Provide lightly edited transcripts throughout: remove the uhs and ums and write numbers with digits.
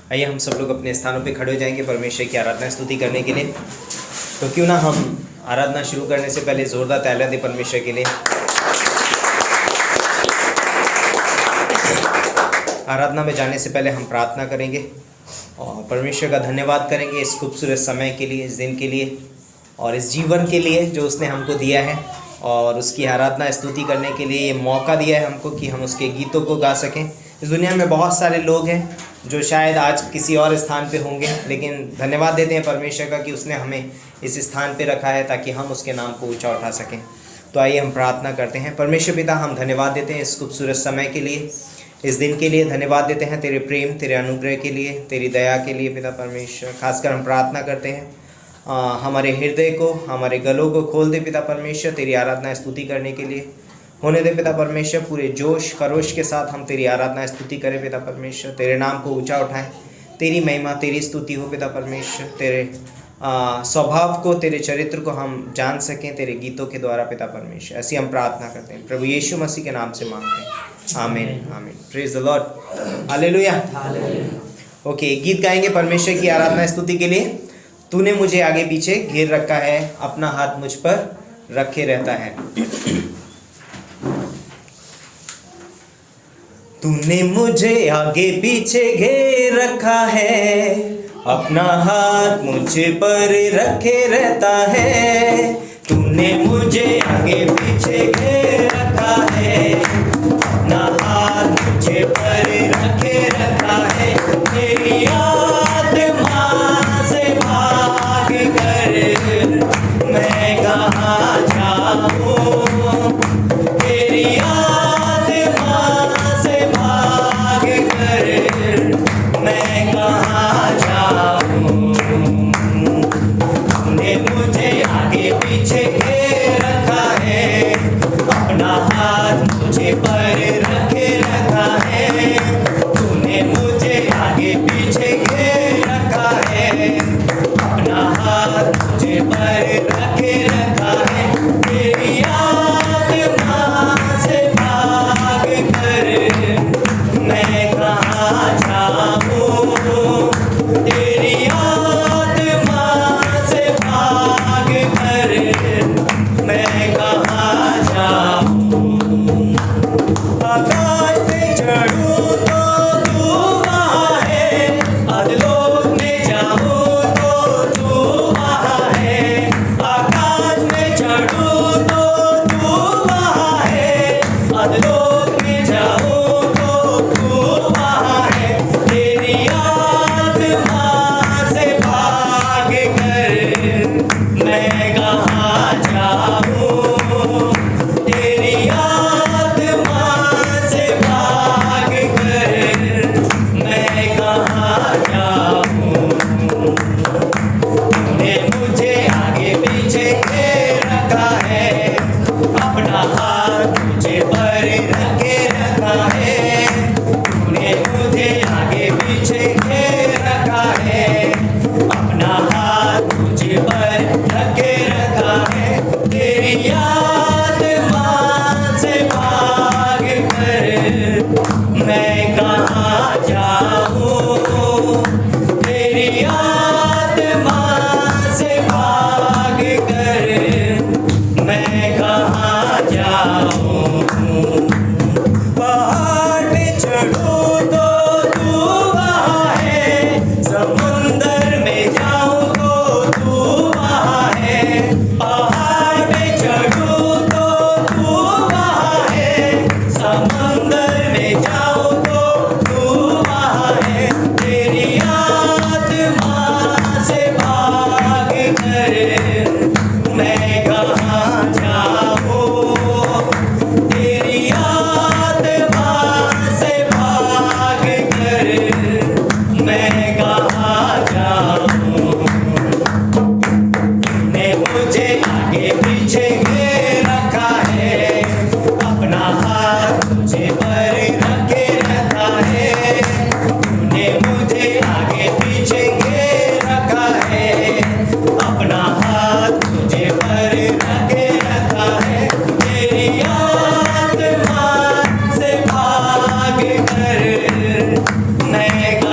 आइए हम सब लोग अपने स्थानों पे खड़े हो जाएंगे परमेश्वर की आराधना स्तुति करने के लिए। तो क्यों ना हम आराधना शुरू करने से पहले जोरदार तालियां दें परमेश्वर के लिए। आराधना में जाने से पहले हम प्रार्थना करेंगे और परमेश्वर का धन्यवाद करेंगे इस खूबसूरत समय के लिए, इस दिन के लिए और इस जीवन के लिए जो उसने हमको दिया है, और उसकी आराधना स्तुति करने के लिए ये मौका दिया है हमको कि हम उसके गीतों को गा सकें। इस दुनिया में बहुत सारे लोग हैं जो शायद आज किसी और स्थान पे होंगे, लेकिन धन्यवाद देते हैं परमेश्वर का कि उसने हमें इस स्थान पे रखा है ताकि हम उसके नाम को ऊंचा उठा सकें। तो आइए हम प्रार्थना करते हैं। परमेश्वर पिता, हम धन्यवाद देते हैं इस खूबसूरत समय के लिए, इस दिन के लिए। धन्यवाद देते हैं तेरे प्रेम, तेरे अनुग्रह के लिए, तेरी दया के लिए पिता परमेश्वर। खासकर हम प्रार्थना करते हैं हमारे हृदय को, हमारे गलों को खोल दे पिता परमेश्वर तेरी आराधना स्तुति करने के लिए। होने दे पिता परमेश्वर, पूरे जोश खरोश के साथ हम तेरी आराधना स्तुति करें पिता परमेश्वर, तेरे नाम को ऊंचा उठाएं, तेरी महिमा तेरी स्तुति हो पिता परमेश्वर। तेरे स्वभाव को, तेरे चरित्र को हम जान सकें तेरे गीतों के द्वारा पिता परमेश्वर। ऐसी हम प्रार्थना करते हैं प्रभु यीशु मसीह के नाम से मांगते हैं, आमीन आमीन। Praise the Lord, hallelujah. Okay, गीत गाएंगे परमेश्वर की आराधना स्तुति के लिए। तूने मुझे आगे पीछे घेर रखा है, अपना हाथ मुझ पर रखे रहता है। तूने मुझे आगे पीछे घेर रखा है, अपना हाथ मुझ पर रखे रहता है। तूने मुझे आगे पीछे घेर रखा है, अपना हाथ मुझ पर रखे रहता है। मेरी आत्मा से भाग कर मैं कहाँ जाऊँ, मेरी आत्मा से भाग कर मैं कहाँ जाऊँ। तूने मुझे आगे पीछे घेर रखा है, अपना हाथ मुझे पर रखे रखा है।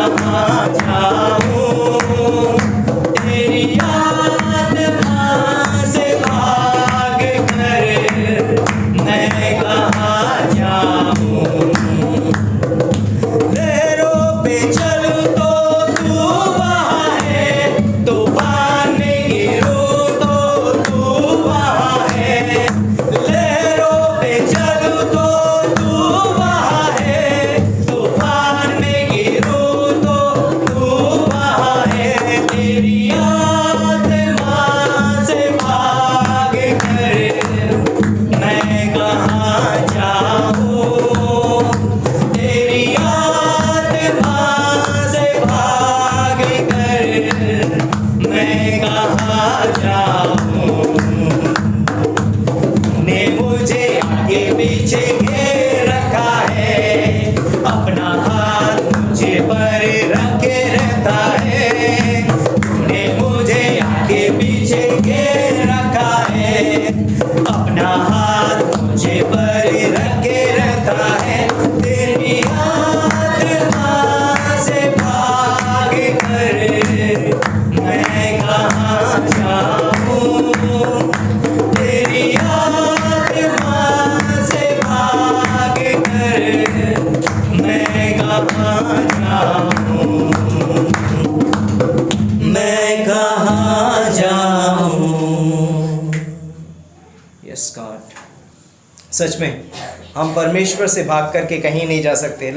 कहाँ जाऊँ, तेरी आत्मा से भाग कर मैं कहाँ जाऊँ। लहरों पे चलूँ तो तू वहाँ है, तूफान में गिरूँ तो तू वहाँ है। लहरों पे चलूँ तो तू वहाँ है, तूफान में गिरूँ तो तू वहाँ है। तेरी आत्मा से भाग कर मैं कहाँ जाऊँ, तेरी आत्मा से भाग कर मैं कहाँ जाऊँ। ने मुझे आगे पीछे घेर रखा है, अपना हाथ मुझे पर रखे रहता है। तूने मुझे आगे पीछे घेर रखा है, अपना हाथ मुझे पर रखे रहता है। तेरी आत्मा से भाग कर मैं कहाँ जाऊँ, तेरी आत्मा से भाग कर मैं कहाँ जाऊँ, मैं कहाँ जाऊँ। यस गॉड, सच में हम परमेश्वर से भाग करके कहीं नहीं जा सकते।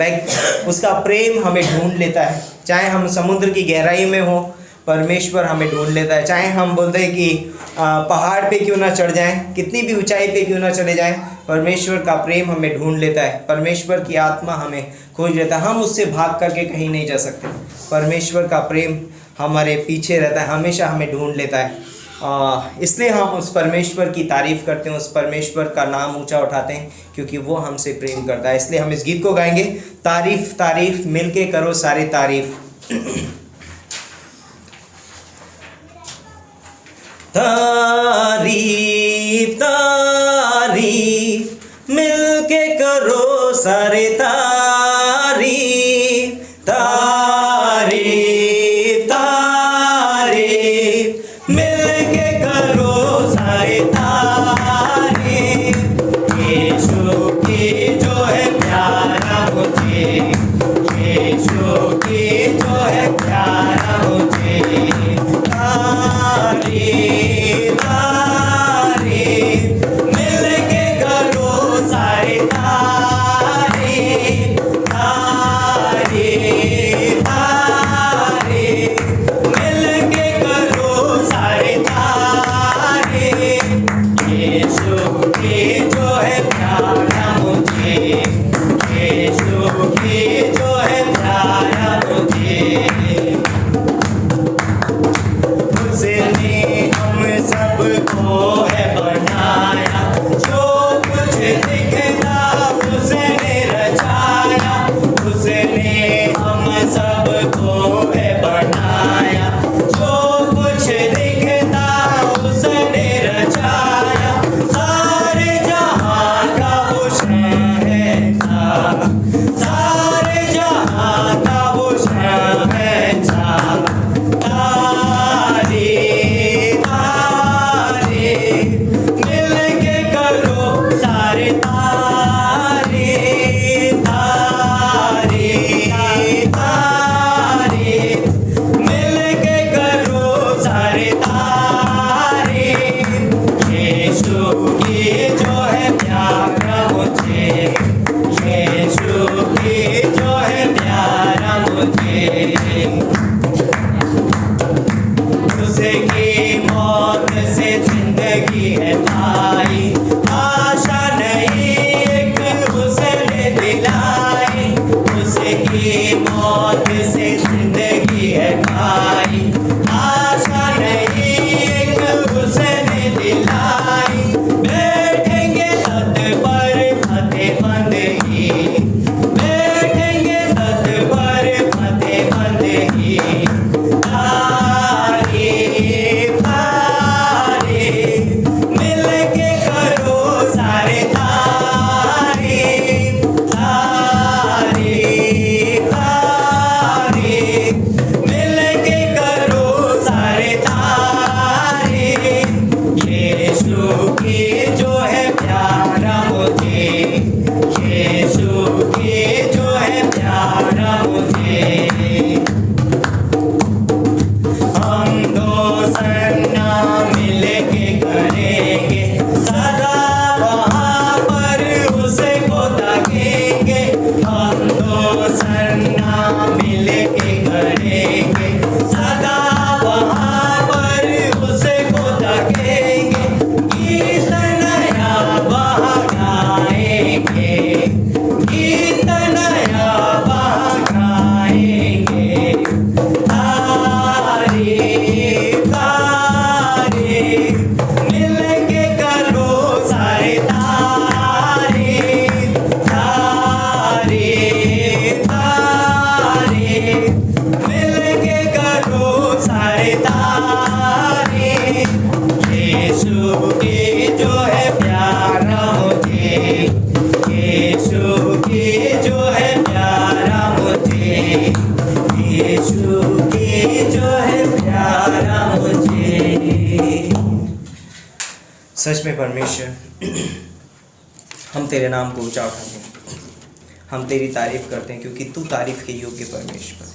उसका प्रेम हमें ढूंढ लेता है, चाहे हम समुद्र की गहराई में हो, परमेश्वर हमें ढूंढ लेता है। चाहे हम बोलते हैं कि पहाड़ पे क्यों ना चढ़ जाएं, कितनी भी ऊंचाई पे क्यों ना चले जाएं, परमेश्वर का प्रेम हमें ढूंढ लेता है, परमेश्वर की आत्मा हमें खोज लेता है। हम उससे भाग करके कहीं नहीं जा सकते। परमेश्वर का प्रेम हमारे पीछे रहता है, हमेशा हमें ढूंढ लेता है। इसलिए हम उस परमेश्वर की तारीफ़ करते हैं, उस परमेश्वर का नाम ऊंचा उठाते हैं, क्योंकि वो हमसे प्रेम करता है। इसलिए हम इस गीत को गाएंगे, तारीफ़ तारीफ़ मिलके करो सारी तारीफ़। तारीफ़ तारीफ़ मिलके करो सारे तारीफ़, तारीफ़ तारीफ़ मिलके करो सारे तारीफ़। यीशु की जो है प्यारा मुझे, यीशु की जो है प्यारा मुझे। तारीफ़ तारीफ़ मिलके करो सारे तारीफ़, तारीफ़ तारीफ़ मिलके करो सारे तारीफ़। यीशु की जो है प्यारा मुझे, यीशु की जो है प्यारा मुझे। उसने हम सबको है बनाया, जो कुछ दिखता उसने रचाया। उसने हम सबको है बनाया, जो कुछ दिखता उसने रचाया। सारे जहां का वो शहंशाह, सारे जहां का वो शहंशाह। तारीफ़ तारीफ़ मिलके करो सारे तारीफ़, तारीफ़ तारीफ़ मिलके करो सारे तारीफ़। यीशु की जो है प्यारा मुझे, यीशु की जो है प्यारा मुझे। उसकी मौत से जिंदगी है पाई, आशा नहीं एक उसने दिलाई। उसकी मौत से जिंदगी है पाई, आशा नहीं एक उसने दिलाई। बैठेंगे तट पर फतेहमंद ही, बैठेंगे तट पर फतेहमंद के करेंगे, सदा वहाँ पर उसको तकेंगे, गीत नया वहाँ गाएंगे, गीत नया वहाँ गाएंगे। तारीफ तारीफ मिल के करो सारे, तारीफ तारीफ तारीफ मिल के करो सारे तारीफ। यीशु की जो है प्यारा मुझे, यीशु की जो है प्यारा मुझे, यीशु की जो है प्यारा मुझे। सच में परमेश्वर, हम तेरे नाम को ऊंचा उठाते हैं, हम तेरी तारीफ करते हैं, क्योंकि तू तारीफ के योग्य परमेश्वर है।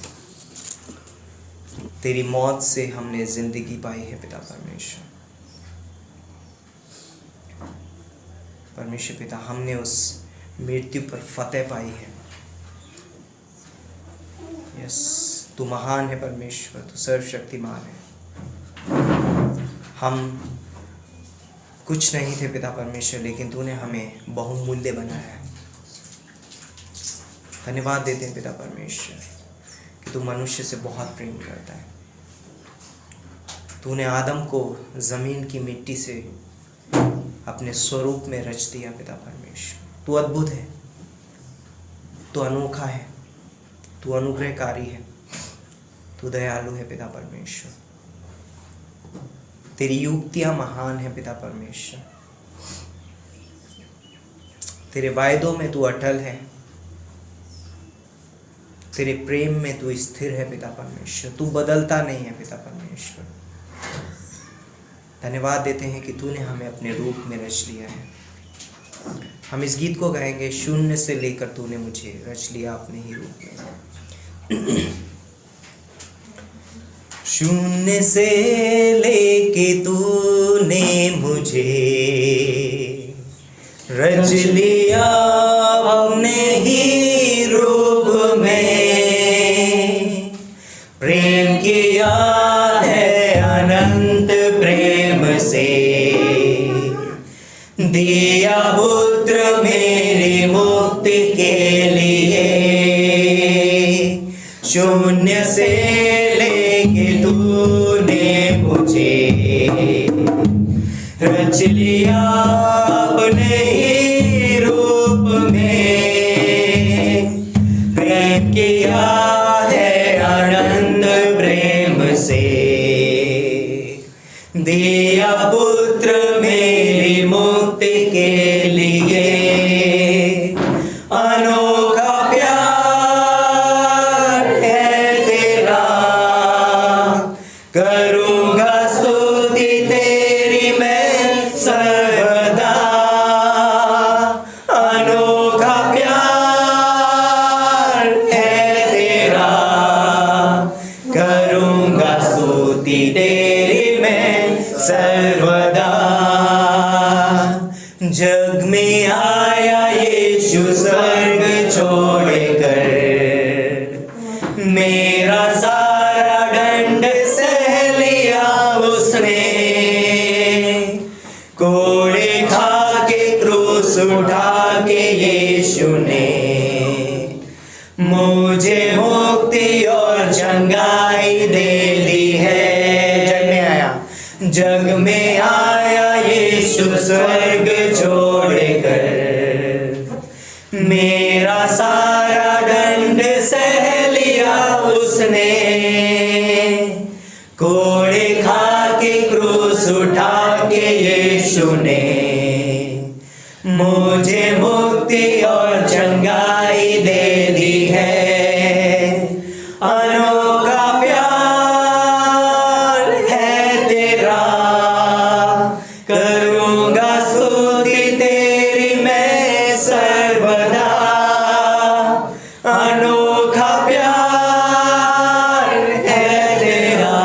तेरी मौत से हमने जिंदगी पाई है पिता परमेश्वर। परमेश्वर पिता, हमने उस मृत्यु पर फतेह पाई है। यस, तू महान है परमेश्वर, तू सर्वशक्तिमान है। हम कुछ नहीं थे पिता परमेश्वर, लेकिन तूने हमें बहुमूल्य बनाया है। धन्यवाद देते हैं पिता परमेश्वर कि तू मनुष्य से बहुत प्रेम करता है। तूने आदम को ज़मीन की मिट्टी से अपने स्वरूप में रच दिया पिता परमेश्वर। तू अद्भुत है, तू अनोखा है, तू अनुग्रहकारी है, तू दयालु है पिता परमेश्वर। तेरी युक्तियाँ महान है पिता परमेश्वर। तेरे वायदों में तू अटल है, तेरे प्रेम में तू स्थिर है पिता परमेश्वर। तू बदलता नहीं है पिता परमेश्वर। धन्यवाद देते हैं कि तूने हमें अपने रूप में रच लिया है। हम इस गीत को गाएंगे, शून्य से लेकर तूने मुझे रच लिया अपने ही रूप में। शून्य से लेके तूने मुझे रच लिया अपने ही रूप में। प्रेम किया है अनंत प्रेम से, दिया पुत्र मेरी मुक्ति के लिए। शून्य से लेके तूने मुझे रच लिया अपने ही रूप में। प्रेम किया है आनंद प्रेम से, दिया पुत्र मेरी मुक्ति के लिए। अनोखा प्यार है तेरा, करूँगा स्तुति तेरी मैं सर्वदा। अनोखा प्यार है तेरा, करूँगा स्तुति तेरी मैं सर्वदा। जग में आया यीशु स्वर्ग छोड़कर, मेरा सारा दंड सह लिया उसने। कोड़े खा के क्रूस उठा के यीशु ने मुझे मुक्ति और चंगाई दे दी है। जग में आया यीशु स्वर्ग छोड़कर, मेरा सारा दंड सह लिया उसने। कोड़े खा के क्रूस उठा के यीशु ने मुझे मुक्ति और चंगाई दे दी है। अनोखा प्यार है तेरा, करूँगा स्तुति तेरी मैं सर्वदा। अनोखा प्यार है तेरा,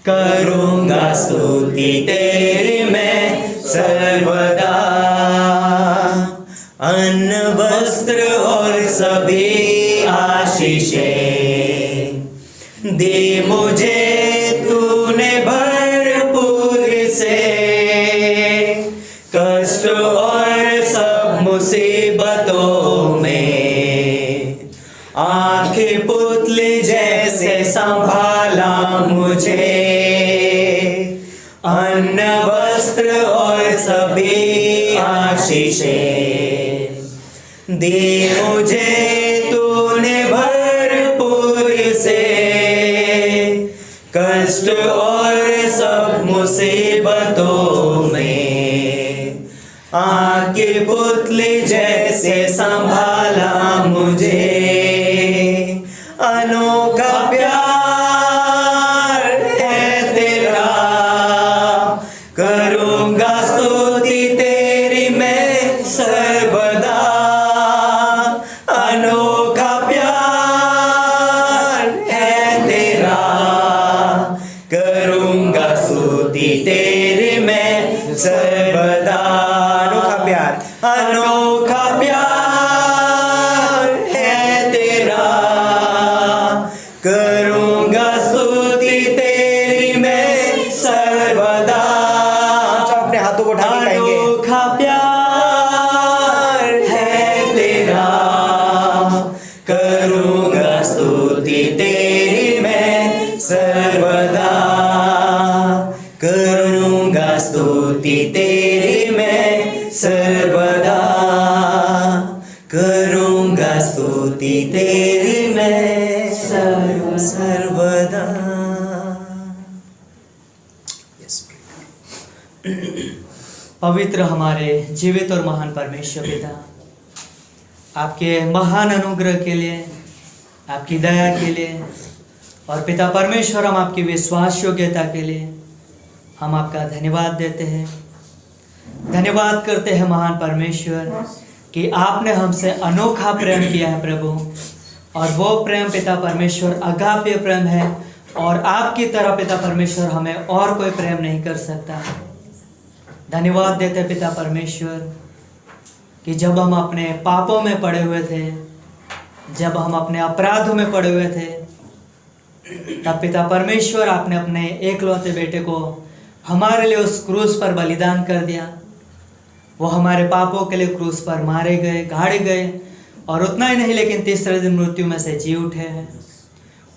करूँगा स्तुति तेरी मैं सर्वदा। अन्न वस्त्र और सभी आशीषें दी मुझे तूने भरपूर से, कष्ट और सब मुसीबतों में आंखें पुतले जैसे संभाला मुझे, अन्न वस्त्र और सभी आशीषें दी मुझे तूने भरपूर से, कष्ट और सब मुसीबतों में आंखें पुतले जैसे संभाला मुझे, अनोखा प्यार है तेरा, करूंगा स्तुति तेरी मैं सर्वदा, अनोखा प्यार है तेरा, करूंगा स्तुति तेरी मैं सर्वदा, अनोखा प्यार, अनोखा प्यार है तेरा, करूंगा स्तुति तेरी मैं सर्वदा, अपने हाथों को ढाल पाएंगे, अनोखा प्यार है तेरा, करूंगा स्तुति तेरी मैं सर्वदा, करूंगा स्तुति तेरी मैं सर्वदा, करूंगा स्तुति तेरी मैं सर्वदा। पवित्र हमारे जीवित और महान परमेश्वर पिता, आपके महान अनुग्रह के लिए, आपकी दया के लिए और पिता परमेश्वर हम आपकी विश्वास योग्यता के लिए हम आपका धन्यवाद देते हैं। धन्यवाद करते हैं महान परमेश्वर कि आपने हमसे अनोखा प्रेम किया है प्रभु, और वो प्रेम पिता परमेश्वर अगाप्य प्रेम है, और आपकी तरह पिता परमेश्वर हमें और कोई प्रेम नहीं कर सकता। धन्यवाद देते हैं पिता परमेश्वर कि जब हम अपने पापों में पड़े हुए थे, जब हम अपने अपराधों में पड़े हुए थे, तब पिता परमेश्वर आपने अपने एकलौते बेटे को हमारे लिए उस क्रूस पर बलिदान कर दिया। वो हमारे पापों के लिए क्रूस पर मारे गए, गाड़े गए, और उतना ही नहीं लेकिन तीसरे दिन मृत्यु में से जी उठे हैं।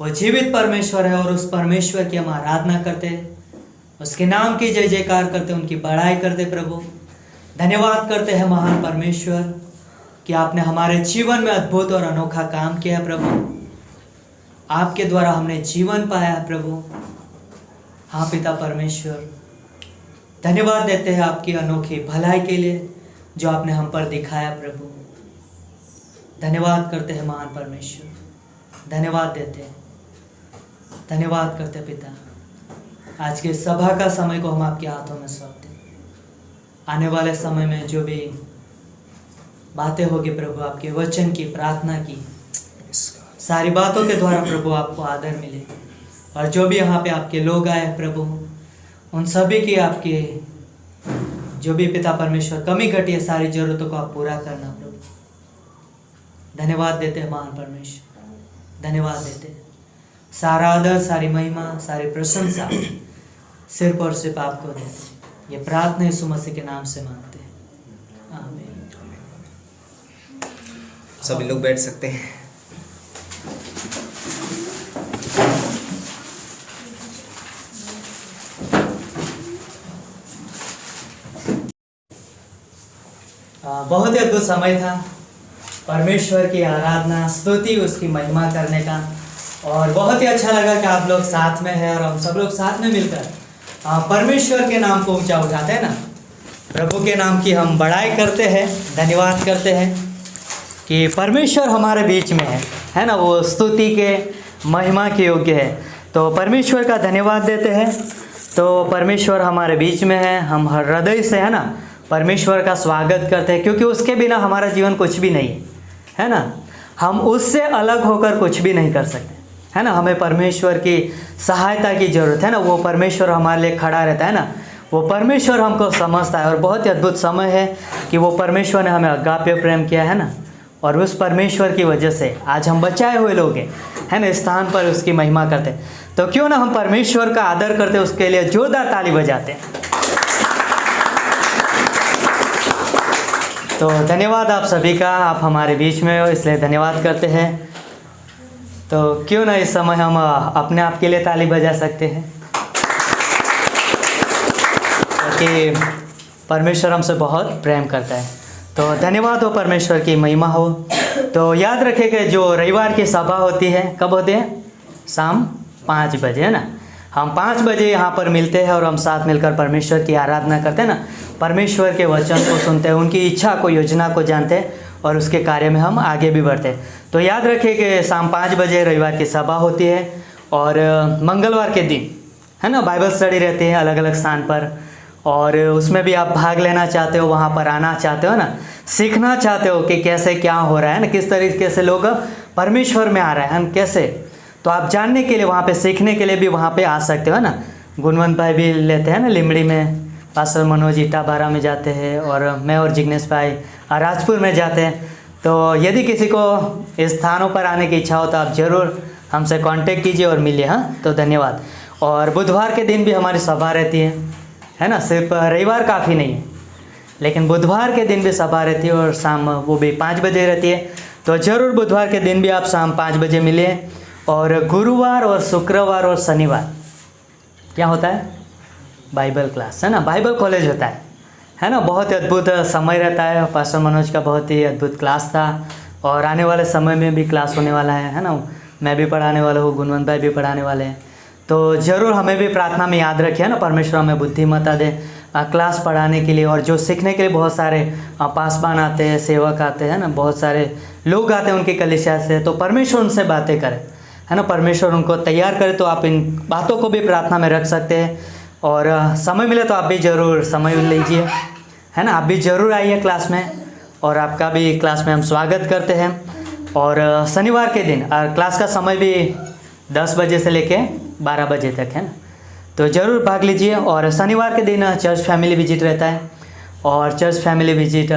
वो जीवित परमेश्वर है, और उस परमेश्वर की हम आराधना करते, उसके नाम की जय जयकार करते, उनकी बड़ाई करते। प्रभु धन्यवाद करते हैं महान परमेश्वर कि आपने हमारे जीवन में अद्भुत और अनोखा काम किया है प्रभु। आपके द्वारा हमने जीवन पाया है प्रभु। हाँ पिता परमेश्वर, धन्यवाद देते हैं आपकी अनोखी भलाई के लिए जो आपने हम पर दिखाया प्रभु। धन्यवाद करते हैं महान परमेश्वर, धन्यवाद देते हैं, धन्यवाद करते पिता। आज के सभा का समय को हम आपके हाथों में सौंपते हैं। आने वाले समय में जो भी बातें होगी प्रभु, आपके वचन की, प्रार्थना की, सारी बातों के द्वारा प्रभु आपको आदर मिले, और जो भी यहाँ पे आपके लोग आए प्रभु, उन सभी की आपके जो भी पिता परमेश्वर कमी घटी है, सारी जरूरतों को आप पूरा करना प्रभु। धन्यवाद देते हैं महान परमेश्वर, धन्यवाद देते हैं। सारा आदर, सारी महिमा, सारी प्रशंसा सिर्फ और सिर्फ आपको देते हैं। ये प्रार्थना यीशु मसीह के नाम से मांगते हैं, आमीन। सभी लोग बैठ सकते हैं। बहुत ही अद्भुत समय था परमेश्वर की आराधना, स्तुति, उसकी महिमा करने का, और बहुत ही अच्छा लगा कि आप लोग साथ में हैं और हम सब लोग साथ में मिलकर परमेश्वर के नाम को ऊंचा उठाते हैं ना, प्रभु के नाम की हम बड़ाई करते हैं, धन्यवाद करते हैं कि परमेश्वर हमारे बीच में है ना, वो स्तुति के, महिमा के योग्य है। तो परमेश्वर का धन्यवाद देते हैं। तो परमेश्वर हमारे बीच में है, हम हर हृदय से है ना परमेश्वर का स्वागत करते हैं, क्योंकि उसके बिना हमारा जीवन कुछ भी नहीं है ना। हम उससे अलग होकर कुछ भी नहीं कर सकते है ना। हमें परमेश्वर की सहायता की ज़रूरत है ना। वो परमेश्वर हमारे लिए खड़ा रहता है ना, वो परमेश्वर हमको समझता है। और बहुत ही अद्भुत समय है कि वो परमेश्वर ने हमें अगाप्य प्रेम किया है ना, और उस परमेश्वर की वजह से आज हम बचाए हुए लोग हैं, है ना, इस स्थान पर उसकी महिमा करते। तो क्यों ना हम परमेश्वर का आदर करते, उसके लिए जोरदार ताली बजाते हैं। तो धन्यवाद आप सभी का, आप हमारे बीच में हो इसलिए धन्यवाद करते हैं। तो क्यों ना इस समय हम अपने आप के लिए ताली बजा सकते हैं, क्योंकि परमेश्वर हमसे बहुत प्रेम करता है। तो धन्यवाद हो, परमेश्वर की महिमा हो। तो याद रखिएगा जो रविवार की सभा होती है, कब होती है? शाम 5 बजे, है ना। हम 5 बजे यहाँ पर मिलते हैं और हम साथ मिलकर परमेश्वर की आराधना करते हैं ना, परमेश्वर के वचन को सुनते हैं, उनकी इच्छा को, योजना को जानते हैं और उसके कार्य में हम आगे भी बढ़ते हैं। तो याद रखिए कि शाम 5 बजे रविवार की सभा होती है और मंगलवार के दिन, है ना, बाइबल स्टडी रहती है अलग अलग स्थान पर, और उसमें भी आप भाग लेना चाहते हो, वहाँ पर आना चाहते हो ना, सीखना चाहते हो कि कैसे क्या हो रहा है ना, किस तरीके से लोग परमेश्वर में आ रहे हैं, हम कैसे, तो आप जानने के लिए, वहाँ पे सीखने के लिए भी वहाँ पे आ सकते हो ना। गुणवंत भाई भी लेते हैं ना लिमड़ी में, पास्टर मनोज इटाबारा में जाते हैं, और मैं और जिग्नेश भाई राजपुर में जाते हैं। तो यदि किसी को इस स्थानों पर आने की इच्छा हो तो आप ज़रूर हमसे कांटेक्ट कीजिए और मिलिए। हाँ, तो धन्यवाद। और बुधवार के दिन भी हमारी सभा रहती है ना, सिर्फ रविवार काफ़ी नहीं है, लेकिन बुधवार के दिन भी सभा रहती है और शाम वो भी 5 बजे रहती है। तो ज़रूर बुधवार के दिन भी आप शाम 5 बजे मिलिए। और गुरुवार और शुक्रवार और शनिवार क्या होता है? बाइबल क्लास, है ना, बाइबल कॉलेज होता है ना। बहुत ही अद्भुत समय रहता है, पास्टर मनोज का बहुत ही अद्भुत क्लास था और आने वाले समय में भी क्लास होने वाला है ना। मैं भी पढ़ाने वाला हूँ, गुणवंत भाई भी पढ़ाने वाले हैं। तो ज़रूर हमें भी प्रार्थना में याद रखिए ना, परमेश्वर हमें बुद्धिमत्ता दे क्लास पढ़ाने के लिए, और जो सीखने के लिए बहुत सारे पासवान आते हैं, सेवक आते हैं ना, बहुत सारे लोग आते हैं उनकी कलीसिया से, तो परमेश्वर उनसे बातें करें, है ना, परमेश्वर उनको तैयार करे। तो आप इन बातों को भी प्रार्थना में रख सकते हैं, और समय मिले तो आप भी ज़रूर समय लीजिए, है ना, आप भी ज़रूर आइए क्लास में, और आपका भी क्लास में हम स्वागत करते हैं। और शनिवार के दिन क्लास का समय भी 10 बजे से लेके 12 बजे तक है ना, तो ज़रूर भाग लीजिए। और शनिवार के दिन चर्च फैमिली विजिट रहता है, और चर्च फैमिली विजिट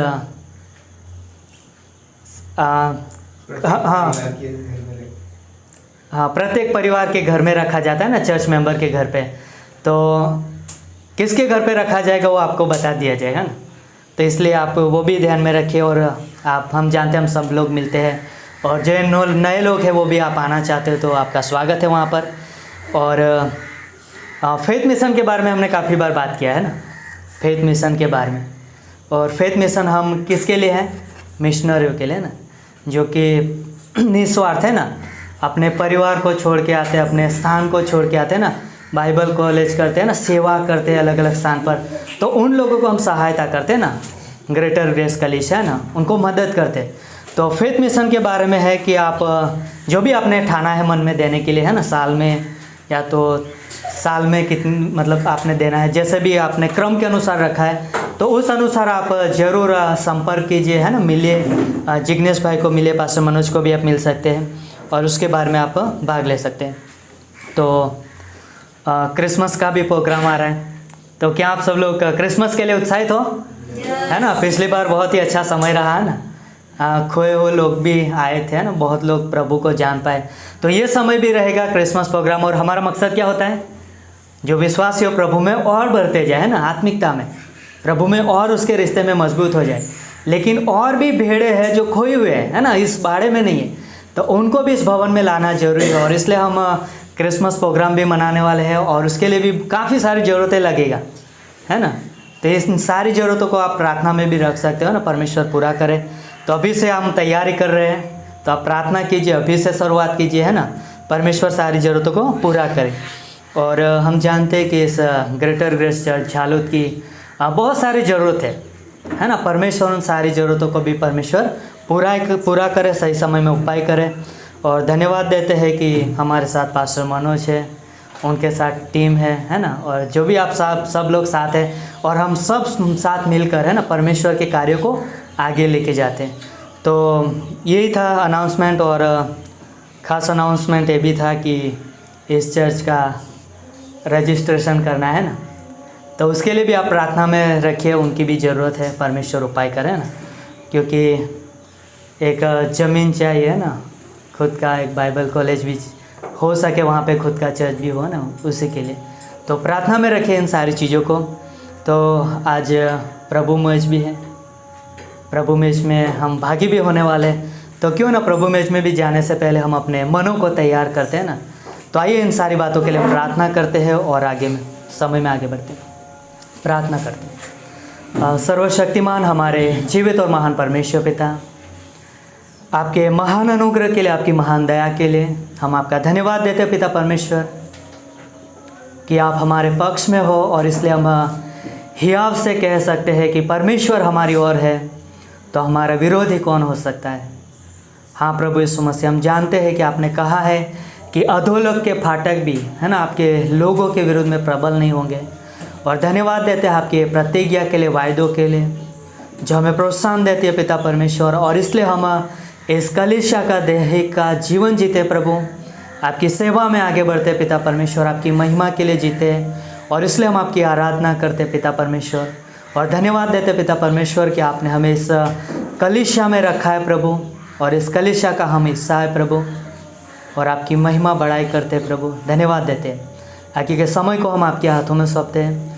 हाँ, प्रत्येक परिवार के घर में रखा जाता है ना, चर्च मेंबर के घर पे। तो किसके घर पे रखा जाएगा वो आपको बता दिया जाएगा ना, तो इसलिए आप वो भी ध्यान में रखिए। और आप, हम जानते हैं हम सब लोग मिलते हैं, और जो नए लोग हैं वो भी आप आना चाहते हो तो आपका स्वागत है वहाँ पर। और फेथ मिशन के बारे में हमने काफ़ी बार बात किया है ना, फेथ मिशन के बारे में। और फेथ मिशन हम किसके लिए है? मिशनरियों के लिए ना, जो कि निस्वार्थ है ना, अपने परिवार को छोड़ के आते हैं, अपने स्थान को छोड़ के आते हैं ना, बाइबल कॉलेज करते हैं ना, सेवा करते हैं अलग अलग स्थान पर। तो उन लोगों को हम सहायता करते हैं ना, ग्रेटर ग्रेस कलीसिया है ना, उनको मदद करते हैं। तो फेथ मिशन के बारे में है कि आप जो भी आपने ठाना है मन में देने के लिए, है ना, साल में, या तो साल में कितनी, मतलब आपने देना है, जैसे भी आपने क्रम के अनुसार रखा है, तो उस अनुसार आप ज़रूर संपर्क कीजिए, है ना, मिलिए, जिग्नेश भाई को मिलिए, पास्टर मनोज को भी आप मिल सकते हैं, और उसके बारे में आप भाग ले सकते हैं। तो क्रिसमस का भी प्रोग्राम आ रहा है, तो क्या आप सब लोग क्रिसमस के लिए उत्साहित हो? है ना, पिछली बार बहुत ही अच्छा समय रहा है ना, खोए हुए लोग भी आए थे, है ना, बहुत लोग प्रभु को जान पाए। तो ये समय भी रहेगा क्रिसमस प्रोग्राम, और हमारा मकसद क्या होता है? जो विश्वासी हो प्रभु में और बढ़ते जाए, है ना, आत्मिकता में, प्रभु में, और उसके रिश्ते में मजबूत हो जाए। लेकिन और भी भेड़े हैं जो खोए हुए हैं, है ना, इस बाड़े में नहीं है, तो उनको भी इस भवन में लाना जरूरी है। और इसलिए हम क्रिसमस प्रोग्राम भी मनाने वाले हैं, और उसके लिए भी काफ़ी सारी ज़रूरतें लगेगा, है ना। तो इस सारी ज़रूरतों को आप प्रार्थना में भी रख सकते हो ना, परमेश्वर पूरा करे। तो अभी से हम तैयारी कर रहे हैं, तो आप प्रार्थना कीजिए, अभी से शुरुआत कीजिए, है ना, परमेश्वर सारी ज़रूरतों को पूरा करे। और हम जानते हैं कि इस ग्रेटर ग्रेस चर्च झालुद की बहुत सारी ज़रूरत है ना, परमेश्वर उन सारी ज़रूरतों को भी परमेश्वर पूरा करे, सही समय में उपाय करे। और धन्यवाद देते हैं कि हमारे साथ पास्टर मनोज है, उनके साथ टीम है ना, और जो भी आप सब लोग साथ हैं, और हम सब साथ मिलकर, है ना, परमेश्वर के कार्यों को आगे लेके जाते हैं। तो यही था अनाउंसमेंट, और ख़ास अनाउंसमेंट ये भी था कि इस चर्च का रजिस्ट्रेशन करना है ना, तो उसके लिए भी आप प्रार्थना में रखिए, उनकी भी ज़रूरत है, परमेश्वर उपाय करें ना, क्योंकि एक ज़मीन चाहिए ना, खुद का एक बाइबल कॉलेज भी हो सके, वहाँ पे खुद का चर्च भी हो ना, उसी के लिए तो प्रार्थना में रखें इन सारी चीज़ों को। तो आज प्रभु मैच भी है, प्रभु मैच में हम भागी भी होने वाले हैं, तो क्यों ना प्रभु मैच में भी जाने से पहले हम अपने मनों को तैयार करते हैं ना। तो आइए इन सारी बातों के लिए हम प्रार्थना करते हैं और आगे में समय में आगे बढ़ते हैं, प्रार्थना करते हैं। सर्वशक्तिमान हमारे जीवित और महान परमेश्वर पिता, आपके महान अनुग्रह के लिए, आपकी महान दया के लिए हम आपका धन्यवाद देते हैं पिता परमेश्वर, कि आप हमारे पक्ष में हो, और इसलिए हम हियाव से कह सकते हैं कि परमेश्वर हमारी ओर है तो हमारा विरोधी कौन हो सकता है। हाँ प्रभु यीशु मसीह, हम जानते हैं कि आपने कहा है कि अधोलोक के फाटक भी है ना आपके लोगों के विरुद्ध में प्रबल नहीं होंगे। और धन्यवाद देते हैं आपके प्रतिज्ञा के लिए, वायदों के लिए, जो हमें प्रोत्साहन देती है पिता परमेश्वर। और इसलिए हम इस कलीसिया का दैहिक का जीवन जीते प्रभु, आपकी सेवा में आगे बढ़ते पिता परमेश्वर, आपकी महिमा के लिए जीते, और इसलिए हम आपकी आराधना करते पिता परमेश्वर। और धन्यवाद देते पिता परमेश्वर कि आपने हमें इस कलीसिया में रखा है प्रभु, और इस कलीसिया का हम हिस्सा है प्रभु, और आपकी महिमा बढ़ाई करते प्रभु। धन्यवाद देते, आगे के समय को हम आपके हाथों में सौंपते हैं।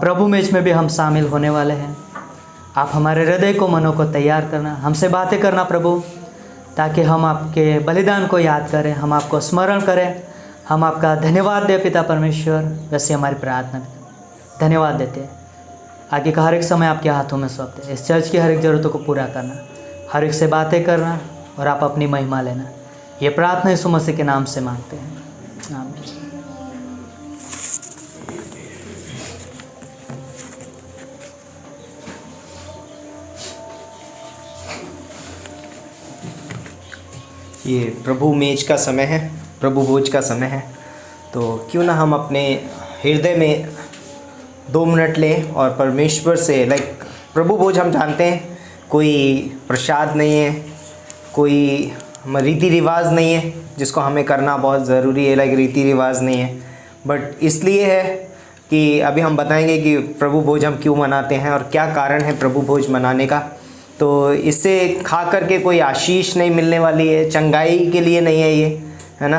प्रभु मैच में भी हम शामिल होने वाले हैं। आप हमारे हृदय को, मनों को तैयार करना, हमसे बातें करना प्रभु, ताकि हम आपके बलिदान को याद करें, हम आपको स्मरण करें, हम आपका धन्यवाद दें पिता परमेश्वर। वैसे हमारी प्रार्थना, धन्यवाद देते हैं। आगे का हर एक समय आपके हाथों में सौंपते हैं। इस चर्च की हर एक ज़रूरतों को पूरा करना, हर एक से बातें करना, और आप अपनी महिमा लेना। ये प्रार्थना यीशु मसीह के नाम से मांगते हैं, आमीन। ये प्रभु मेज का समय है, प्रभु भोज का समय है, तो क्यों ना हम अपने हृदय में 2 मिनट लें और परमेश्वर से प्रभु भोज हम जानते हैं कोई प्रसाद नहीं है, कोई रीति रिवाज नहीं है जिसको हमें करना बहुत ज़रूरी है, रीति रिवाज नहीं है, बट इसलिए है कि अभी हम बताएंगे कि प्रभु भोज हम क्यों मनाते हैं और क्या कारण है प्रभु भोज मनाने का। तो इससे खा करके कोई आशीष नहीं मिलने वाली है, चंगाई के लिए नहीं है ये, है ना।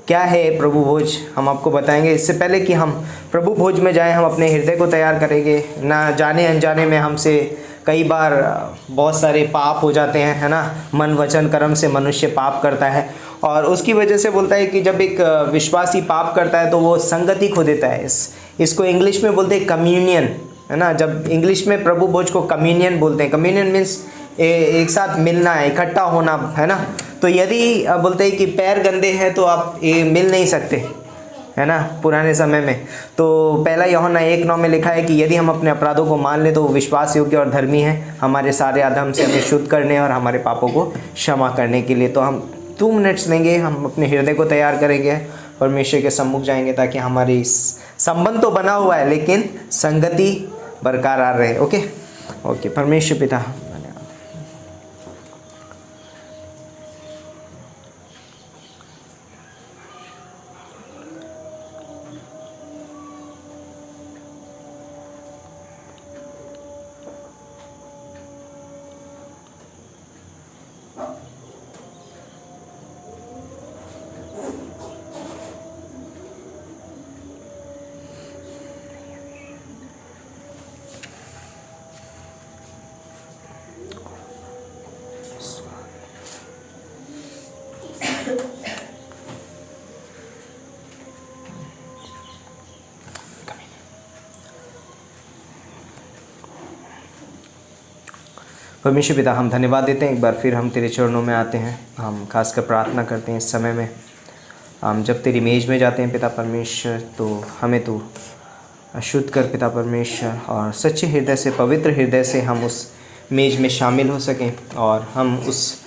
क्या है प्रभु भोज हम आपको बताएंगे। इससे पहले कि हम प्रभु भोज में जाएं, हम अपने हृदय को तैयार करेंगे। ना जाने अनजाने में हमसे कई बार बहुत सारे पाप हो जाते हैं, है ना। मन वचन कर्म से मनुष्य पाप करता है, और उसकी वजह से बोलता है कि जब एक विश्वासी पाप करता है तो वो संगति खो देता है। इसको इंग्लिश में बोलते हैं कम्युनियन, है ना। जब इंग्लिश में प्रभु भोज को कम्युनियन बोलते हैं, कम्युनियन मीन्स एक साथ मिलना, इकट्ठा होना, है ना। तो यदि बोलते हैं कि पैर गंदे हैं तो आप ये मिल नहीं सकते, है ना। पुराने समय में तो पहला यूहन्ना 1:9 में लिखा है कि यदि हम अपने अपराधों को मान लें तो वो विश्वास योग्य और धर्मी है हमारे सारे अधर्म से हमें शुद्ध करने और हमारे पापों को क्षमा करने के लिए। तो हम 2 मिनट्स लेंगे, हम अपने हृदय को तैयार करेंगे, परमेश्वर के सम्मुख जाएंगे, ताकि हमारी संबंध तो बना हुआ है लेकिन संगति बरकरार रहे। ओके परमेश्वर पिता, परमेश्वर पिता हम धन्यवाद देते हैं। एक बार फिर हम तेरे चरणों में आते हैं, हम खासकर प्रार्थना करते हैं इस समय में। हम जब तेरी मेज में जाते हैं पिता परमेश्वर, तो हमें तू शुद्ध कर पिता परमेश्वर, और सच्चे हृदय से, पवित्र हृदय से हम उस मेज में शामिल हो सकें और हम उस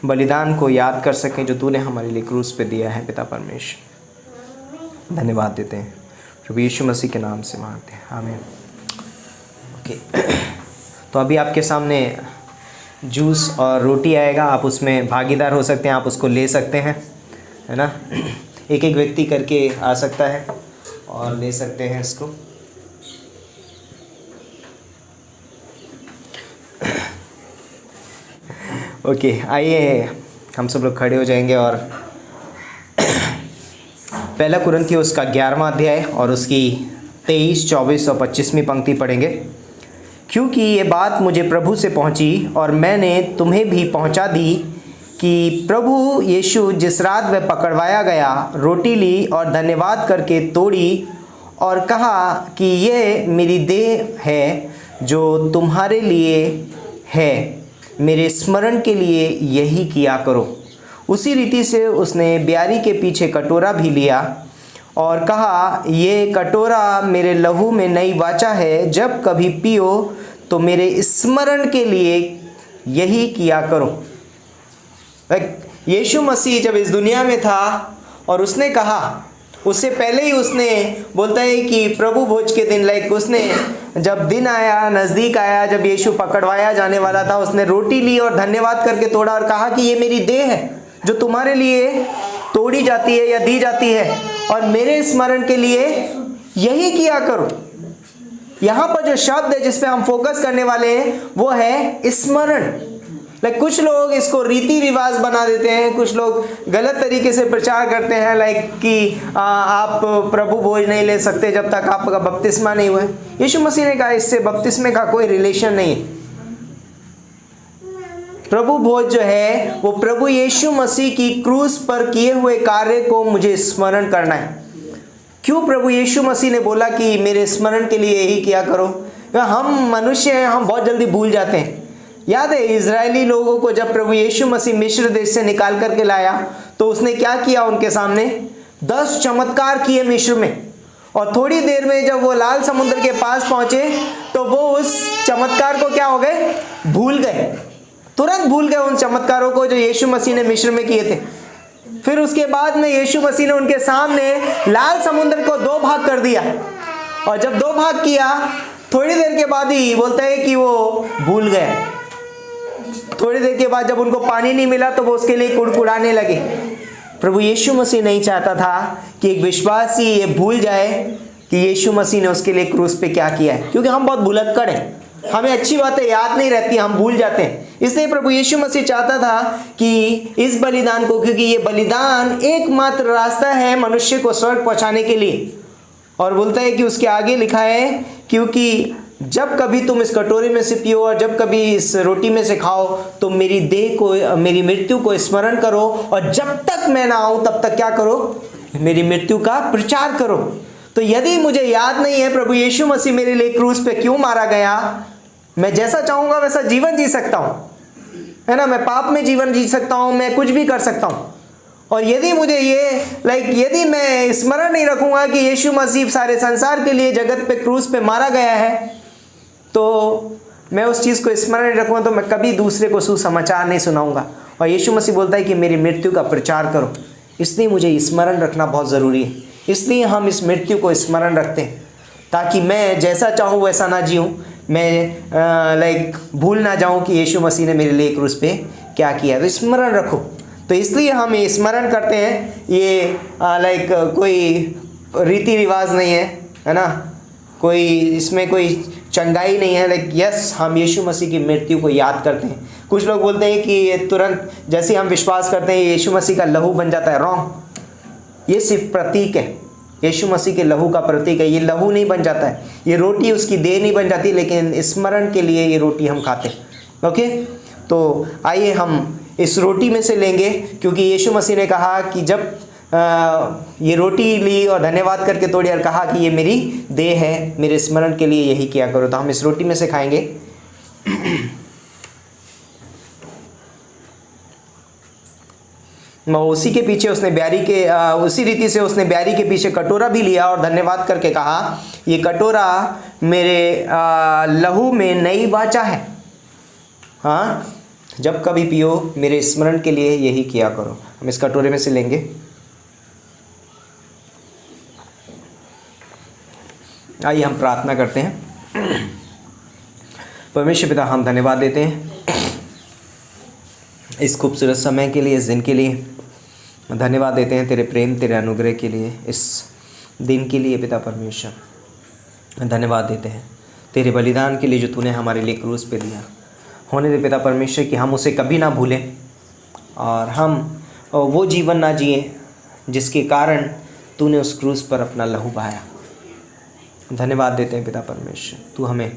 बलिदान को याद कर सकें जो तूने हमारे लिए क्रूस पे दिया है पिता परमेश्वर। धन्यवाद देते हैं प्रभु यीशु मसीह के नाम से मांगते हैं, आमीन। ओके तो अभी आपके सामने जूस और रोटी आएगा, आप उसमें भागीदार हो सकते हैं, आप उसको ले सकते हैं, है ना। एक एक व्यक्ति करके आ सकता है और ले सकते हैं इसको। ओके, आइए हम सब लोग खड़े हो जाएंगे और पहला कुरिन्थियों का 11वां अध्याय और उसकी 23, 24 और 25वीं पंक्ति पढ़ेंगे। क्योंकि ये बात मुझे प्रभु से पहुंची और मैंने तुम्हें भी पहुंचा दी कि प्रभु यीशु जिस रात वह पकड़वाया गया, रोटी ली और धन्यवाद करके तोड़ी और कहा कि ये मेरी देह है जो तुम्हारे लिए है, मेरे स्मरण के लिए यही किया करो। उसी रीति से उसने ब्यारी के पीछे कटोरा भी लिया और कहा, ये कटोरा मेरे लहू में नई वाचा है, जब कभी पियो तो मेरे स्मरण के लिए यही किया करो। यीशु मसीह जब इस दुनिया में था और उसने कहा, उससे पहले ही उसने बोलता है कि प्रभु भोज के दिन, उसने जब दिन आया, नज़दीक आया, जब यीशु पकड़वाया जाने वाला था, उसने रोटी ली और धन्यवाद करके तोड़ा और कहा कि ये मेरी देह है जो तुम्हारे लिए तोड़ी जाती है या दी जाती है, और मेरे स्मरण के लिए यही किया करो। यहाँ पर जो शब्द है जिस पे हम फोकस करने वाले हैं वो है स्मरण। कुछ लोग इसको रीति रिवाज बना देते हैं, कुछ लोग गलत तरीके से प्रचार करते हैं कि आप प्रभु भोज नहीं ले सकते जब तक आपका बपतिस्मा नहीं हुआ है। यीशु मसीह ने कहा इससे बपतिस्मे का कोई रिलेशन नहीं है। प्रभु भोज जो है वो प्रभु यीशु मसीह की क्रूस पर किए हुए कार्य को मुझे स्मरण करना है। क्यों प्रभु यीशु मसीह ने बोला कि मेरे स्मरण के लिए यही किया करो? हम मनुष्य हैं, हम बहुत जल्दी भूल जाते हैं। याद है इजरायली लोगों को जब प्रभु यीशु मसीह मिस्र देश से निकाल करके लाया तो उसने क्या किया? उनके सामने 10 चमत्कार किए मिस्र में, और थोड़ी देर में जब वो लाल समुद्र के पास पहुंचे तो वो उस चमत्कार को क्या हो गए? भूल गए, तुरंत भूल गए उन चमत्कारों को जो यीशु मसीह ने मिस्र में किए थे। फिर उसके बाद में यीशु मसीह ने उनके सामने लाल समुद्र को 2 भाग कर दिया, और जब 2 भाग किया थोड़ी देर के बाद ही बोलता है कि वो भूल गए। थोड़ी देर के बाद जब उनको पानी नहीं मिला तो वो उसके लिए कुड़कुड़ाने लगे। प्रभु यीशु मसीह नहीं चाहता था कि एक विश्वासी ये भूल जाए कि यीशु मसीह ने उसके लिए क्रूस पे क्या किया है, क्योंकि हम बहुत भुलक्कड़ हैं, हमें अच्छी बातें याद नहीं रहती, हम भूल जाते हैं। इसलिए प्रभु यीशु मसीह चाहता था कि इस बलिदान को, क्योंकि ये बलिदान एकमात्र रास्ता है मनुष्य को स्वर्ग पहुंचाने के लिए, और बोलता है कि उसके आगे लिखा है, क्योंकि जब कभी तुम इस कटोरे में से पियो और जब कभी इस रोटी में से खाओ तो मेरी देह को, मेरी मृत्यु को स्मरण करो, और जब तक मैं ना आऊं तब तक क्या करो? मेरी मृत्यु का प्रचार करो। तो यदि मुझे याद नहीं है प्रभु यीशु मसीह मेरे लिए क्रूस पे क्यों मारा गया, मैं जैसा चाहूंगा वैसा जीवन जी सकता हूं, है ना, मैं पाप में जीवन जी सकता हूं, मैं कुछ भी कर सकता हूं। और यदि मुझे ये यदि मैं स्मरण नहीं रखूंगा कि यीशु मसीह सारे संसार के लिए जगत पे क्रूस पे मारा गया है, तो मैं उस चीज़ को स्मरण नहीं रखूँगा तो मैं कभी दूसरे को सुसमाचार नहीं सुनाऊंगा। और यीशु मसीह बोलता है कि मेरी मृत्यु का प्रचार करो, इसलिए मुझे स्मरण रखना बहुत ज़रूरी है। इसलिए हम इस मृत्यु को स्मरण रखते हैं ताकि मैं जैसा चाहूँ वैसा ना जीऊँ, मैं भूल ना जाऊँ कि यीशु मसीह ने मेरे लिए क्रूस पे क्या किया। तो स्मरण रखो। तो इसलिए हम ये स्मरण करते हैं। ये कोई रीति रिवाज नहीं है ना, कोई इसमें कोई चंगाई नहीं है। यस, हम यीशु मसीह की मृत्यु को याद करते हैं। कुछ लोग बोलते हैं कि ये तुरंत जैसे हम विश्वास करते हैं यीशु मसीह का लहू बन जाता है। रॉन्ग, ये सिर्फ प्रतीक है, यीशु मसीह के लहू का प्रतीक है। ये लहू नहीं बन जाता है, ये रोटी उसकी देह नहीं बन जाती, लेकिन स्मरण के लिए ये रोटी हम खाते हैं। ओके, तो आइए हम इस रोटी में से लेंगे, क्योंकि यीशु मसीह ने कहा कि जब ये रोटी ली और धन्यवाद करके तोड़ी और कहा कि ये मेरी देह है, मेरे स्मरण के लिए यही किया करो। तो हम इस रोटी में से खाएंगे। उसी के पीछे उसने उसी रीति से उसने ब्यारी के पीछे कटोरा भी लिया और धन्यवाद करके कहा, ये कटोरा मेरे लहू में नई वाचा है। हाँ, जब कभी पियो मेरे स्मरण के लिए यही किया करो। हम इस कटोरे में से लेंगे। आइए हम प्रार्थना करते हैं। परमेश्वर पिता, हम धन्यवाद देते हैं इस खूबसूरत समय के लिए, इस दिन के लिए। धन्यवाद देते हैं तेरे प्रेम, तेरे अनुग्रह के लिए, इस दिन के लिए। पिता परमेश्वर, धन्यवाद देते हैं तेरे बलिदान के लिए जो तूने हमारे लिए क्रूस पे दिया। होने दे पिता परमेश्वर कि हम उसे कभी ना भूलें और हम वो जीवन ना जिए जिसके कारण तूने उस क्रूस पर अपना लहू बहाया। धन्यवाद देते हैं पिता परमेश्वर, तू हमें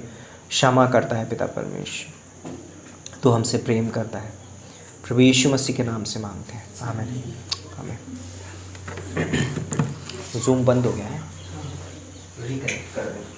क्षमा करता है पिता परमेश्वर, तू हमसे प्रेम करता है। प्रभु यीशु मसीह के नाम से मांगते हैं, आमीन आमीन। जूम बंद हो गया है, रिकनेक्ट कर दें।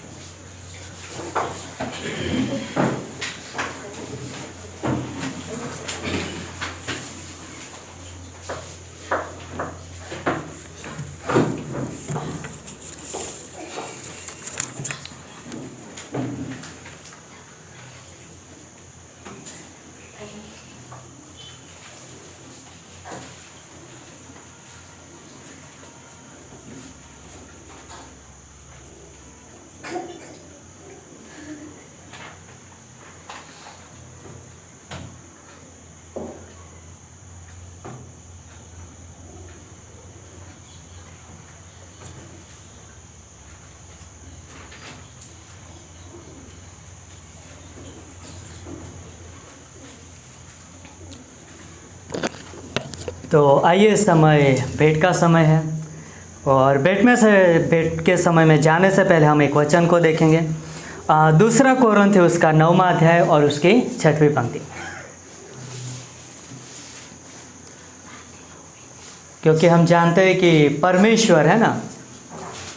तो आइए, समय भेंट का समय है और भेंट के समय में जाने से पहले हम एक वचन को देखेंगे। 2 कोरिन्थियों का 9वां अध्याय और उसकी 6वीं पंक्ति। क्योंकि हम जानते हैं कि परमेश्वर है ना,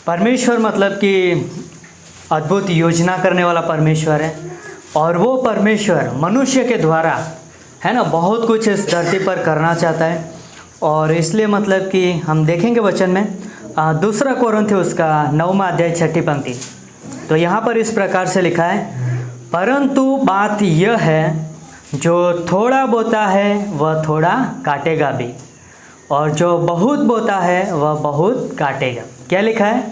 परमेश्वर मतलब कि अद्भुत योजना करने वाला परमेश्वर है और वो परमेश्वर मनुष्य के द्वारा है ना बहुत कुछ इस धरती पर करना चाहता है। और इसलिए मतलब कि हम देखेंगे वचन में 2 कोरिन्थियों का 9वां अध्याय 6वीं पंक्ति। तो यहाँ पर इस प्रकार से लिखा है, परंतु बात यह है, जो थोड़ा बोता है वह थोड़ा काटेगा भी, और जो बहुत बोता है वह बहुत काटेगा। क्या लिखा है?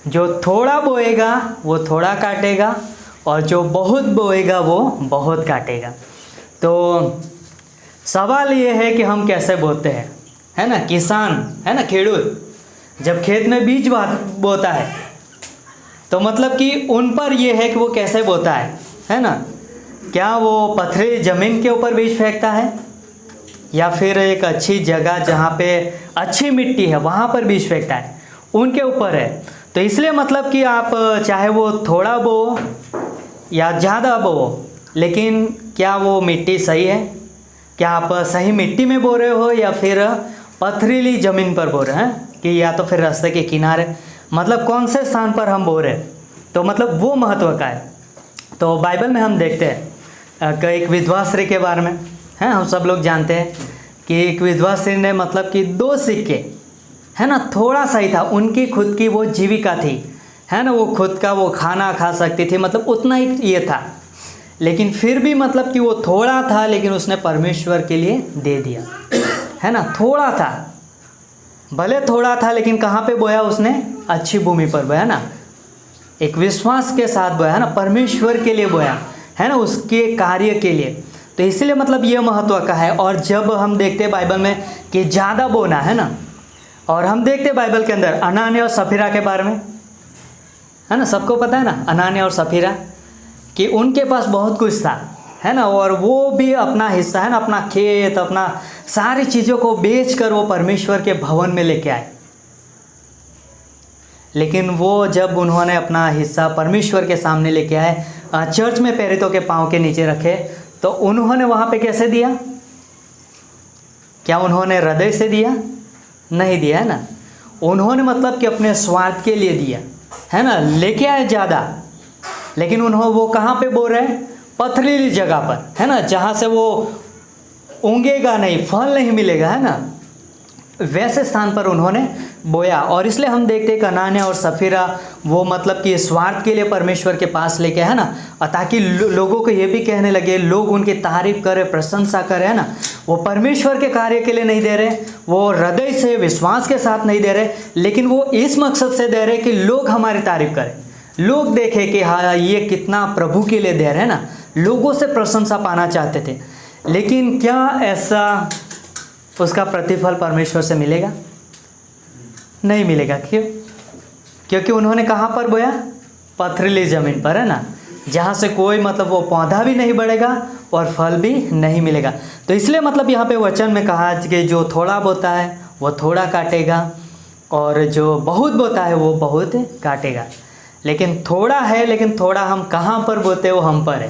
जो थोड़ा बोएगा वो थोड़ा काटेगा और जो बहुत बोएगा वो बहुत काटेगा। तो सवाल ये है कि हम कैसे बोते हैं, है ना। किसान है ना, खेडूत जब खेत में बीज बोता है तो मतलब कि उन पर ये है कि वो कैसे बोता है ना। क्या वो पथरीली ज़मीन के ऊपर बीज फेंकता है या फिर एक अच्छी जगह जहाँ पे अच्छी मिट्टी है वहाँ पर बीज फेंकता है, उनके ऊपर है। तो इसलिए मतलब कि आप चाहे वो थोड़ा बो या ज़्यादा बो, लेकिन क्या वो मिट्टी सही है? क्या आप सही मिट्टी में बो रहे हो या फिर पथरीली ज़मीन पर बो रहे हैं कि या तो फिर रास्ते के किनारे, मतलब कौन से स्थान पर हम बो रहे हैं, तो मतलब वो महत्व का है। तो बाइबल में हम देखते हैं एक विधवा स्त्री के बारे में, हैं हम सब लोग जानते हैं कि एक विधवा स्त्री ने मतलब कि 2 सिक्के है ना, थोड़ा सा ही था, उनकी खुद की वो जीविका थी है ना, वो खुद का वो खाना खा सकती थी, मतलब उतना ही ये था, लेकिन फिर भी मतलब कि वो थोड़ा था लेकिन उसने परमेश्वर के लिए दे दिया है ना। थोड़ा था, भले थोड़ा था, लेकिन कहाँ पे बोया उसने? अच्छी भूमि पर बोया ना, एक विश्वास के साथ बोया है ना, परमेश्वर के लिए बोया है ना, उसके कार्य के लिए। तो इसलिए मतलब ये महत्व का है। और जब हम देखते हैं बाइबल में कि ज़्यादा बोना है ना, और हम देखते हैं बाइबल के अंदर अनानिया और सफीरा के बारे में, है ना, सबको पता है ना अनानिया और सफीरा, कि उनके पास बहुत कुछ था है ना, और वो भी अपना हिस्सा है ना, अपना खेत, अपना सारी चीज़ों को बेचकर वो परमेश्वर के भवन में लेके आए। लेकिन वो जब उन्होंने अपना हिस्सा परमेश्वर के सामने लेके आए, चर्च में प्रेरितों के पाँव के नीचे रखे, तो उन्होंने वहाँ पे कैसे दिया? क्या उन्होंने हृदय से दिया? नहीं दिया है ना, उन्होंने मतलब कि अपने स्वार्थ के लिए दिया है ना, लेके आए ज़्यादा, लेकिन उन्होंने वो कहाँ पे बो रहे हैं? पथरीली जगह पर है ना, जहाँ से वो उगेगा नहीं, फल नहीं मिलेगा है ना, वैसे स्थान पर उन्होंने बोया। और इसलिए हम देखते हैं अनानिया और सफीरा वो मतलब कि स्वार्थ के लिए परमेश्वर के पास लेके है ना, ताकि लोगों को ये भी कहने लगे, लोग उनकी तारीफ करें, प्रशंसा करें है ना। वो परमेश्वर के कार्य के लिए नहीं दे रहे, वो हृदय से विश्वास के साथ नहीं दे रहे, लेकिन वो इस मकसद से दे रहे कि लोग हमारी तारीफ करें, लोग देखें कि हाँ ये कितना प्रभु के लिए दे रहे हैं ना, लोगों से प्रशंसा पाना चाहते थे। लेकिन क्या ऐसा उसका प्रतिफल परमेश्वर से मिलेगा? नहीं मिलेगा। क्यों? क्योंकि उन्होंने कहाँ पर बोया? पथरीली ज़मीन पर है ना, जहाँ से कोई मतलब वो पौधा भी नहीं बढ़ेगा और फल भी नहीं मिलेगा। तो इसलिए मतलब यहाँ पे वचन में कहा कि जो थोड़ा बोता है वो थोड़ा काटेगा और जो बहुत बोता है वो बहुत काटेगा। लेकिन थोड़ा है, लेकिन थोड़ा हम कहाँ पर बोते हैं वो हम पर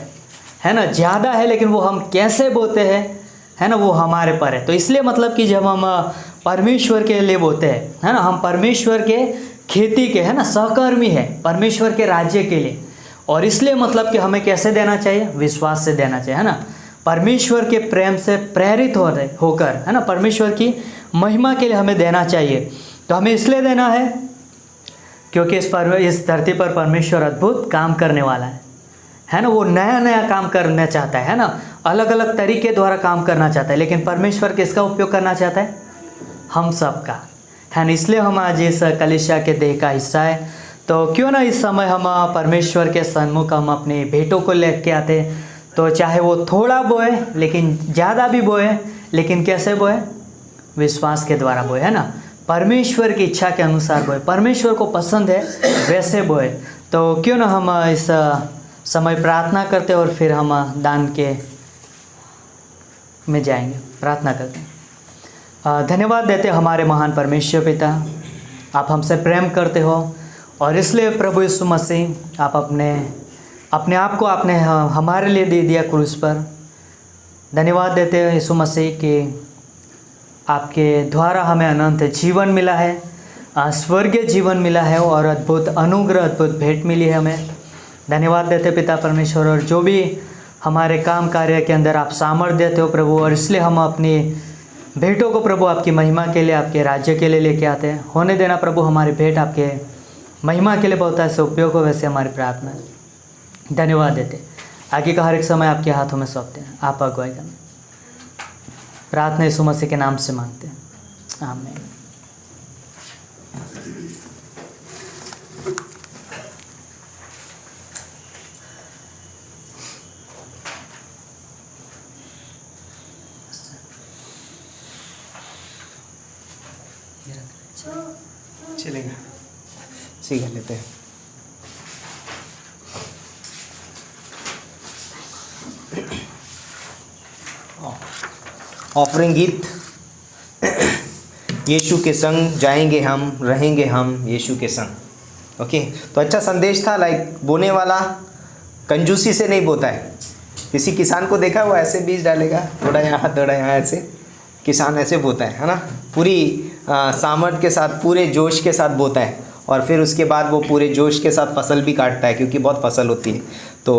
है ना। ज़्यादा है लेकिन वो हम कैसे बोते हैं है ना, वो हमारे पर है। तो इसलिए मतलब कि जब हम परमेश्वर के लिए बोते हैं है ना, हम परमेश्वर के खेती के है ना सहकर्मी है, परमेश्वर के राज्य के लिए। और इसलिए मतलब कि हमें कैसे देना चाहिए, विश्वास से देना चाहिए है ना, परमेश्वर के प्रेम से प्रेरित होकर है ना, परमेश्वर की महिमा के लिए हमें देना चाहिए। तो हमें इसलिए देना है क्योंकि इस धरती पर परमेश्वर अद्भुत काम करने वाला है ना। वो नया नया काम करना चाहता है ना, अलग अलग तरीके द्वारा काम करना चाहता है। लेकिन परमेश्वर किसका उपयोग करना चाहता है, हम सब का है ना। इसलिए हम आज इस कलीसिया के देह का हिस्सा है। तो क्यों ना इस समय हम परमेश्वर के सन्मुख हम अपनी भेंटों को लेके आते। तो चाहे वो थोड़ा बोए लेकिन ज़्यादा भी बोए, लेकिन कैसे बोए, विश्वास के द्वारा बोए है ना, परमेश्वर की इच्छा के अनुसार बोए, परमेश्वर को पसंद है वैसे बोए। तो क्यों ना हम इस समय प्रार्थना करते और फिर हम दान के में जाएंगे, प्रार्थना करते हैं। धन्यवाद देते हमारे महान परमेश्वर पिता, आप हमसे प्रेम करते हो और इसलिए प्रभु यीशु मसीह आप अपने आप को आपने हमारे लिए दे दिया क्रूस पर। धन्यवाद देते हैं यीशु मसीह कि आपके द्वारा हमें अनंत जीवन मिला है, स्वर्गीय जीवन मिला है और अद्भुत अनुग्रह, अद्भुत भेंट मिली है हमें। धन्यवाद देते पिता परमेश्वर, और जो भी हमारे काम कार्य के अंदर आप सामर्थ्य देते हो प्रभु, और इसलिए हम अपनी भेंटों को प्रभु आपकी महिमा के लिए, आपके राज्य के लिए लेके आते हैं। होने देना प्रभु हमारी भेंट आपके महिमा के लिए बहुत ऐसे उपयोग हो, वैसे हमारी प्रार्थना है। धन्यवाद देते, आगे का हर एक समय आपके हाथों में सौंपते हैं, आप अगुवाई करना। प्रार्थना यीशु मसीह के नाम से मांगते हैं, आमीन। चलेगा, सीख लेते हैं। ऑफरिंग गीत, यीशु के संग जाएंगे हम, रहेंगे हम यीशु के संग। ओके, तो अच्छा संदेश था। लाइक बोने वाला कंजूसी से नहीं बोता है। किसी किसान को देखा वो ऐसे बीज डालेगा, थोड़ा यहाँ थोड़ा यहाँ, ऐसे किसान ऐसे बोता है ना, पूरी सामर्थ के साथ, पूरे जोश के साथ बोता है, और फिर उसके बाद वो पूरे जोश के साथ फसल भी काटता है, क्योंकि बहुत फसल होती है। तो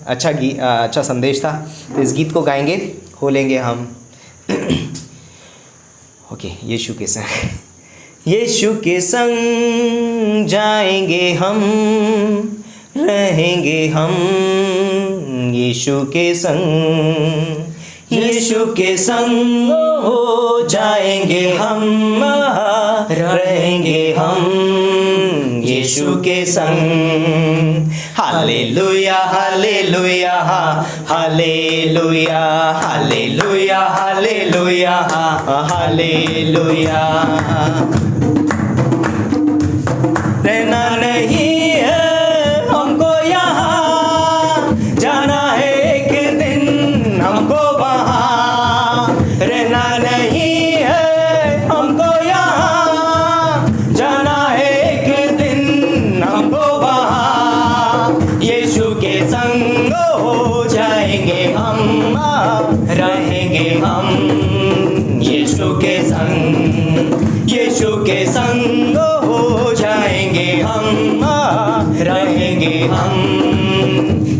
अच्छा संदेश था। तो इस गीत को गाएंगे, हो लेंगे हम ओके, यीशु के संग, यीशु के संग जाएंगे हम, रहेंगे हम यीशु के संग, यीशु के संग हो जाएंगे हम, रहेंगे हम यीशु के संग। Hallelujah hallelujah hallelujah hallelujah hallelujah hallelujah. रहना नहीं है हमको यहाँ, जाना है एक दिन हमको वहाँ। रहना नहीं है हमको यहाँ, जाना है एक दिन हमको वहाँ। यीशु के संग हो जाएंगे हम, रहेंगे हम यीशु के संग, यीशु के संग हो जाएंगे हम, रहेंगे हम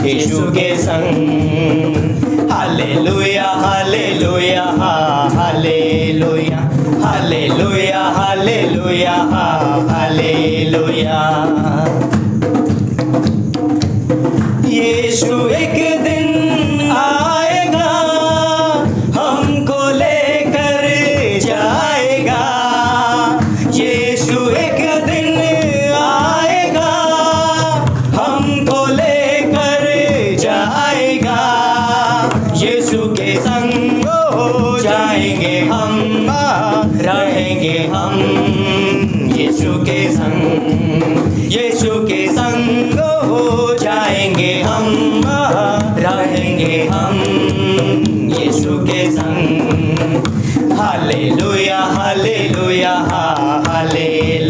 यीशु के संग। Hallelujah hallelujah hallelujah hallelujah hallelujah hallelujah. Yeshu एक दिन आएगा, हमको लेकर जाएगा। यीशु एक दिन आएगा, हमको लेकर जाएगा। यीशु के संग हो जाएंगे हम, रहेंगे हम यीशु के संग, यीशु के संग हो जाएंगे हम, रहेंगे हम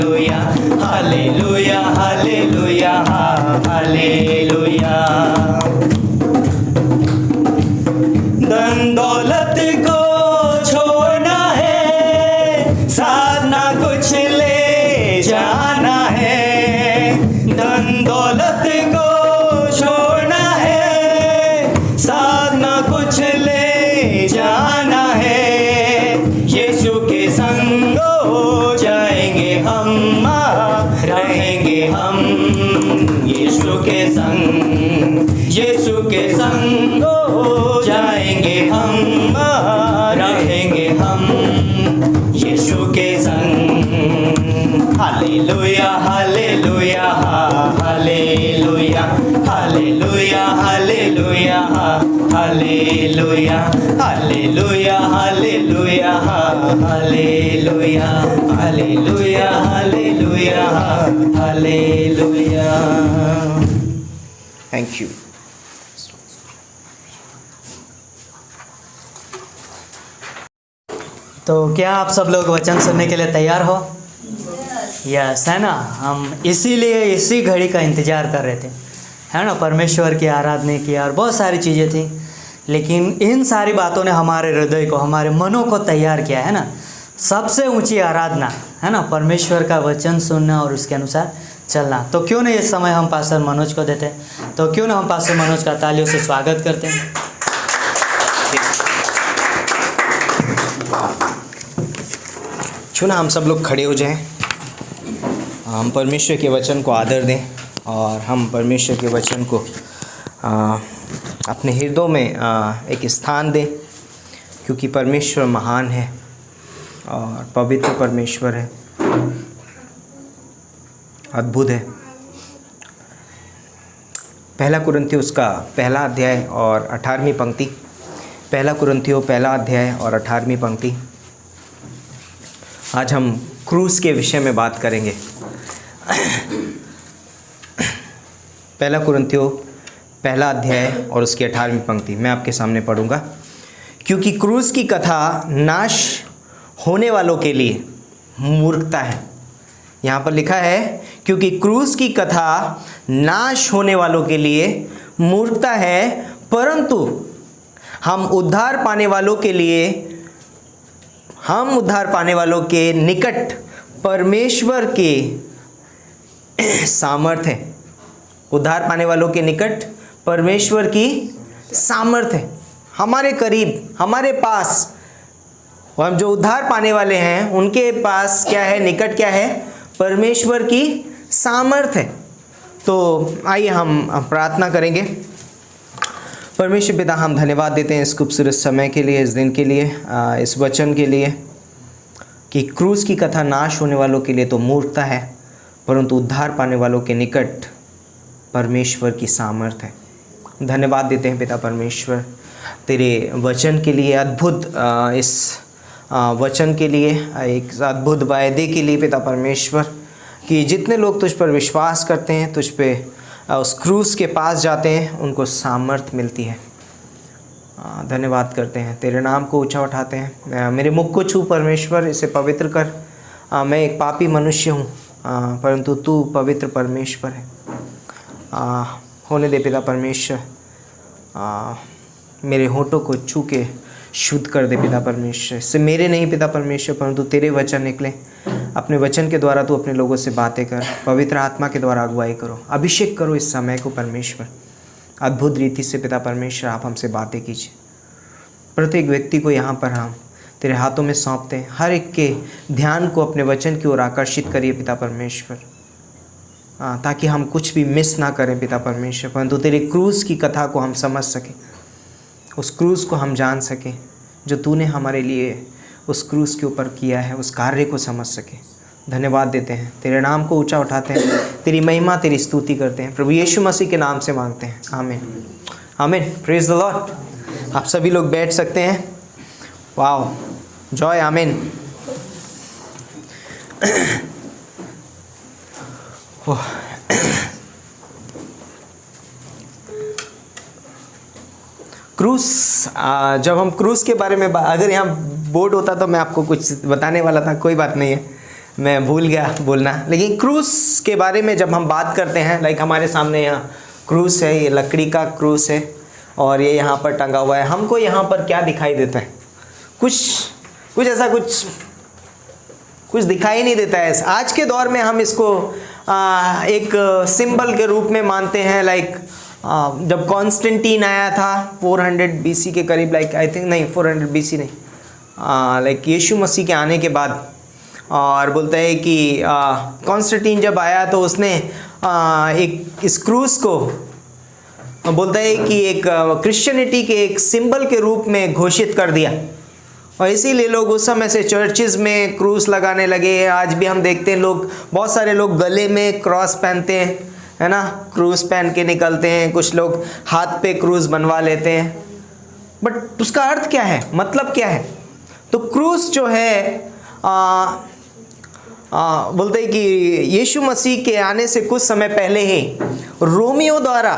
हालेलुया हालेलुया हालेलुया हालेलुया। धन दौलत को छोड़ना है, साथ ना कुछ ले जाना है। धन दौलत को छोड़ना है, साथ ना कुछ ले जाना है। यीशु के संग हो जाएंगे हम, रहेंगे हम यीशु के संग। यीशु के संग हो जाएंगे हम, रहेंगे हम यीशु के संग। Hallelujah hallelujah hallelujah hallelujah hallelujah hallelujah hallelujah hallelujah hallelujah hallelujah hallelujah hallelujah. Thank you. तो क्या आप सब लोग वचन सुनने के लिए तैयार हो? यस, है ना। हम इसीलिए इसी घड़ी का इंतज़ार कर रहे थे, है ना। परमेश्वर की आराधना की और बहुत सारी चीज़ें थी, लेकिन इन सारी बातों ने हमारे हृदय को, हमारे मनों को तैयार किया, है ना। सबसे ऊंची आराधना, है ना, परमेश्वर का वचन सुनना और उसके अनुसार चलना। तो क्यों नहीं इस समय हम पास्टर मनोज को देते हैं? तो क्यों ना हम पास्टर मनोज का तालियों से स्वागत करते हैं। क्यों ना हम सब लोग खड़े हो जाएं, हम परमेश्वर के वचन को आदर दें और हम परमेश्वर के वचन को अपने हृदयों में एक स्थान दें, क्योंकि परमेश्वर महान है और पवित्र परमेश्वर है, अद्भुत है। पहला कुरिन्थियों उसका पहला अध्याय और 18वीं पंक्ति। पहला कुरिन्थियों पहला अध्याय और 18वीं पंक्ति। आज हम क्रूस के विषय में बात करेंगे। पहला कुरिन्थियों पहला अध्याय और उसकी 18वीं पंक्ति मैं आपके सामने पढ़ूंगा। क्योंकि क्रूस की कथा नाश होने वालों के लिए मूर्खता है। यहाँ पर लिखा है क्योंकि क्रूस की कथा नाश होने वालों के लिए मूर्खता है, परंतु हम उद्धार पाने वालों के निकट परमेश्वर के सामर्थ्य है। उद्धार पाने वालों के निकट परमेश्वर की सामर्थ्य है। हमारे करीब, हमारे पास, हम जो उद्धार पाने वाले हैं उनके पास क्या है? निकट क्या है? परमेश्वर की सामर्थ्य है। तो आइए हम प्रार्थना करेंगे। परमेश्वर पिता, हम धन्यवाद देते हैं इस खूबसूरत समय के लिए, इस दिन के लिए, इस वचन के लिए कि क्रूस की कथा नाश होने वालों के लिए तो मूर्खता है, परंतु उद्धार पाने वालों के निकट परमेश्वर की सामर्थ्य है। धन्यवाद देते हैं पिता परमेश्वर तेरे वचन के लिए, अद्भुत इस वचन के लिए, एक अद्भुत वायदे के लिए पिता परमेश्वर, कि जितने लोग तुझ पर विश्वास करते हैं, तुझ पे उस क्रूस के पास जाते हैं, उनको सामर्थ मिलती है। धन्यवाद करते हैं, तेरे नाम को ऊंचा उठाते हैं। मेरे मुख को छू परमेश्वर, इसे पवित्र कर। मैं एक पापी मनुष्य हूँ, परंतु तू पवित्र परमेश्वर है। होने दे पिता परमेश्वर, मेरे होठों को छू के शुद्ध कर दे पिता परमेश्वर। इससे मेरे नहीं पिता परमेश्वर, परंतु तेरे वचन निकले। अपने वचन के द्वारा तू अपने लोगों से बातें कर, पवित्र आत्मा के द्वारा अगुवाई करो, अभिषेक करो इस समय को परमेश्वर। अद्भुत रीति से पिता परमेश्वर आप हमसे बातें कीजिए। प्रत्येक व्यक्ति को यहाँ पर हम तेरे हाथों में सौंपते हैं। हर एक के ध्यान को अपने वचन की ओर आकर्षित करिए पिता परमेश्वर, ताकि हम कुछ भी मिस ना करें पिता परमेश्वर, परंतु तेरे क्रूस की कथा को हम समझ सकें, उस क्रूस को हम जान सकें जो तूने हमारे लिए उस क्रूस के ऊपर किया है, उस कार्य को समझ सकें। धन्यवाद देते हैं, तेरे नाम को ऊंचा उठाते हैं, तेरी महिमा, तेरी स्तुति करते हैं। प्रभु यीशु मसीह के नाम से मांगते हैं, आमीन आमीन। Praise the Lord. आप सभी लोग बैठ सकते हैं। वाओ, जॉय, आमीन। क्रूस, जब हम क्रूस के बारे में अगर यहाँ बोर्ड होता तो मैं आपको कुछ बताने वाला था, कोई बात नहीं है। मैं भूल गया बोलना। लेकिन क्रूस के बारे में जब हम बात करते हैं, लाइक हमारे सामने यहाँ क्रूस है, ये लकड़ी का क्रूस है और ये यहाँ पर टंगा हुआ है। हमको यहाँ पर क्या दिखाई देता है? कुछ ऐसा कुछ दिखाई नहीं देता है। आज के दौर में हम इसको एक सिंबल के रूप में मानते हैं। लाइक जब कॉन्स्टेंटीन आया था 400 BC के करीब, लाइक आई थिंक नहीं 400 BC नहीं, लाइक यीशु मसीह के आने के बाद, और बोलता है कि कॉन्स्टेंटीन जब आया तो उसने एक इस क्रूस को बोलता है कि एक क्रिश्चियनिटी के एक सिंबल के रूप में घोषित कर दिया। और इसीलिए लोग उस समय से चर्चिज़ में क्रूस लगाने लगे। आज भी हम देखते हैं लोग, बहुत सारे लोग गले में क्रॉस पहनते हैं, है ना, क्रूस पहन के निकलते हैं। कुछ लोग हाथ पे क्रूस बनवा लेते हैं। बट उसका अर्थ क्या है, मतलब क्या है? तो क्रूस जो है बोलते हैं कि यीशु मसीह के आने से कुछ समय पहले ही रोमियो द्वारा,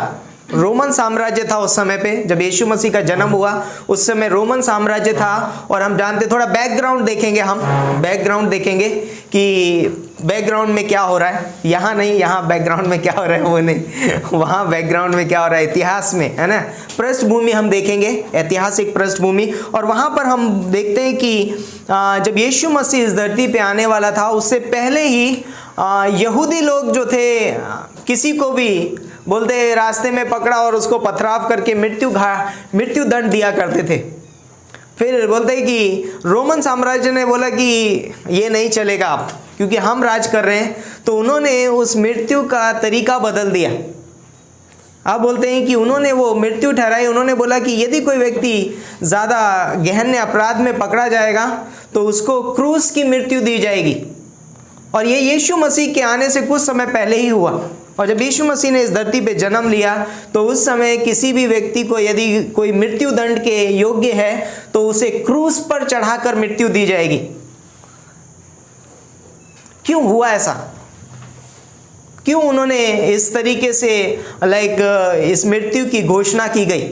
रोमन साम्राज्य था उस समय पे जब यीशु मसीह का जन्म हुआ, उस समय रोमन साम्राज्य था। और हम जानते, थोड़ा बैकग्राउंड देखेंगे, हम बैकग्राउंड देखेंगे कि बैकग्राउंड में क्या हो रहा है। यहाँ नहीं, यहाँ बैकग्राउंड में क्या हो रहा है वो नहीं, वहाँ बैकग्राउंड में क्या हो रहा है, इतिहास में, है ना, पृष्ठभूमि हम देखेंगे, ऐतिहासिक पृष्ठभूमि। और वहाँ पर हम देखते हैं कि जब यीशु मसीह इस धरती पे आने वाला था, उससे पहले ही यहूदी लोग जो थे, किसी को भी बोलते रास्ते में पकड़ा और उसको पथराव करके मृत्यु दंड दिया करते थे। फिर बोलते हैं कि रोमन साम्राज्य ने बोला कि ये नहीं चलेगा आप, क्योंकि हम राज कर रहे हैं, तो उन्होंने उस मृत्यु का तरीका बदल दिया। आप बोलते हैं कि उन्होंने वो मृत्यु ठहराई। उन्होंने बोला कि यदि कोई व्यक्ति ज़्यादा गहन अपराध में पकड़ा जाएगा तो उसको क्रूस की मृत्यु दी जाएगी। और ये यीशु मसीह के आने से कुछ समय पहले ही हुआ। और जब यीशु मसीह ने इस धरती पे जन्म लिया तो उस समय किसी भी व्यक्ति को यदि कोई मृत्यु दंड के योग्य है तो उसे क्रूस पर चढ़ाकर मृत्यु दी जाएगी। क्यों हुआ ऐसा? क्यों उन्होंने इस तरीके से इस मृत्यु की घोषणा की गई?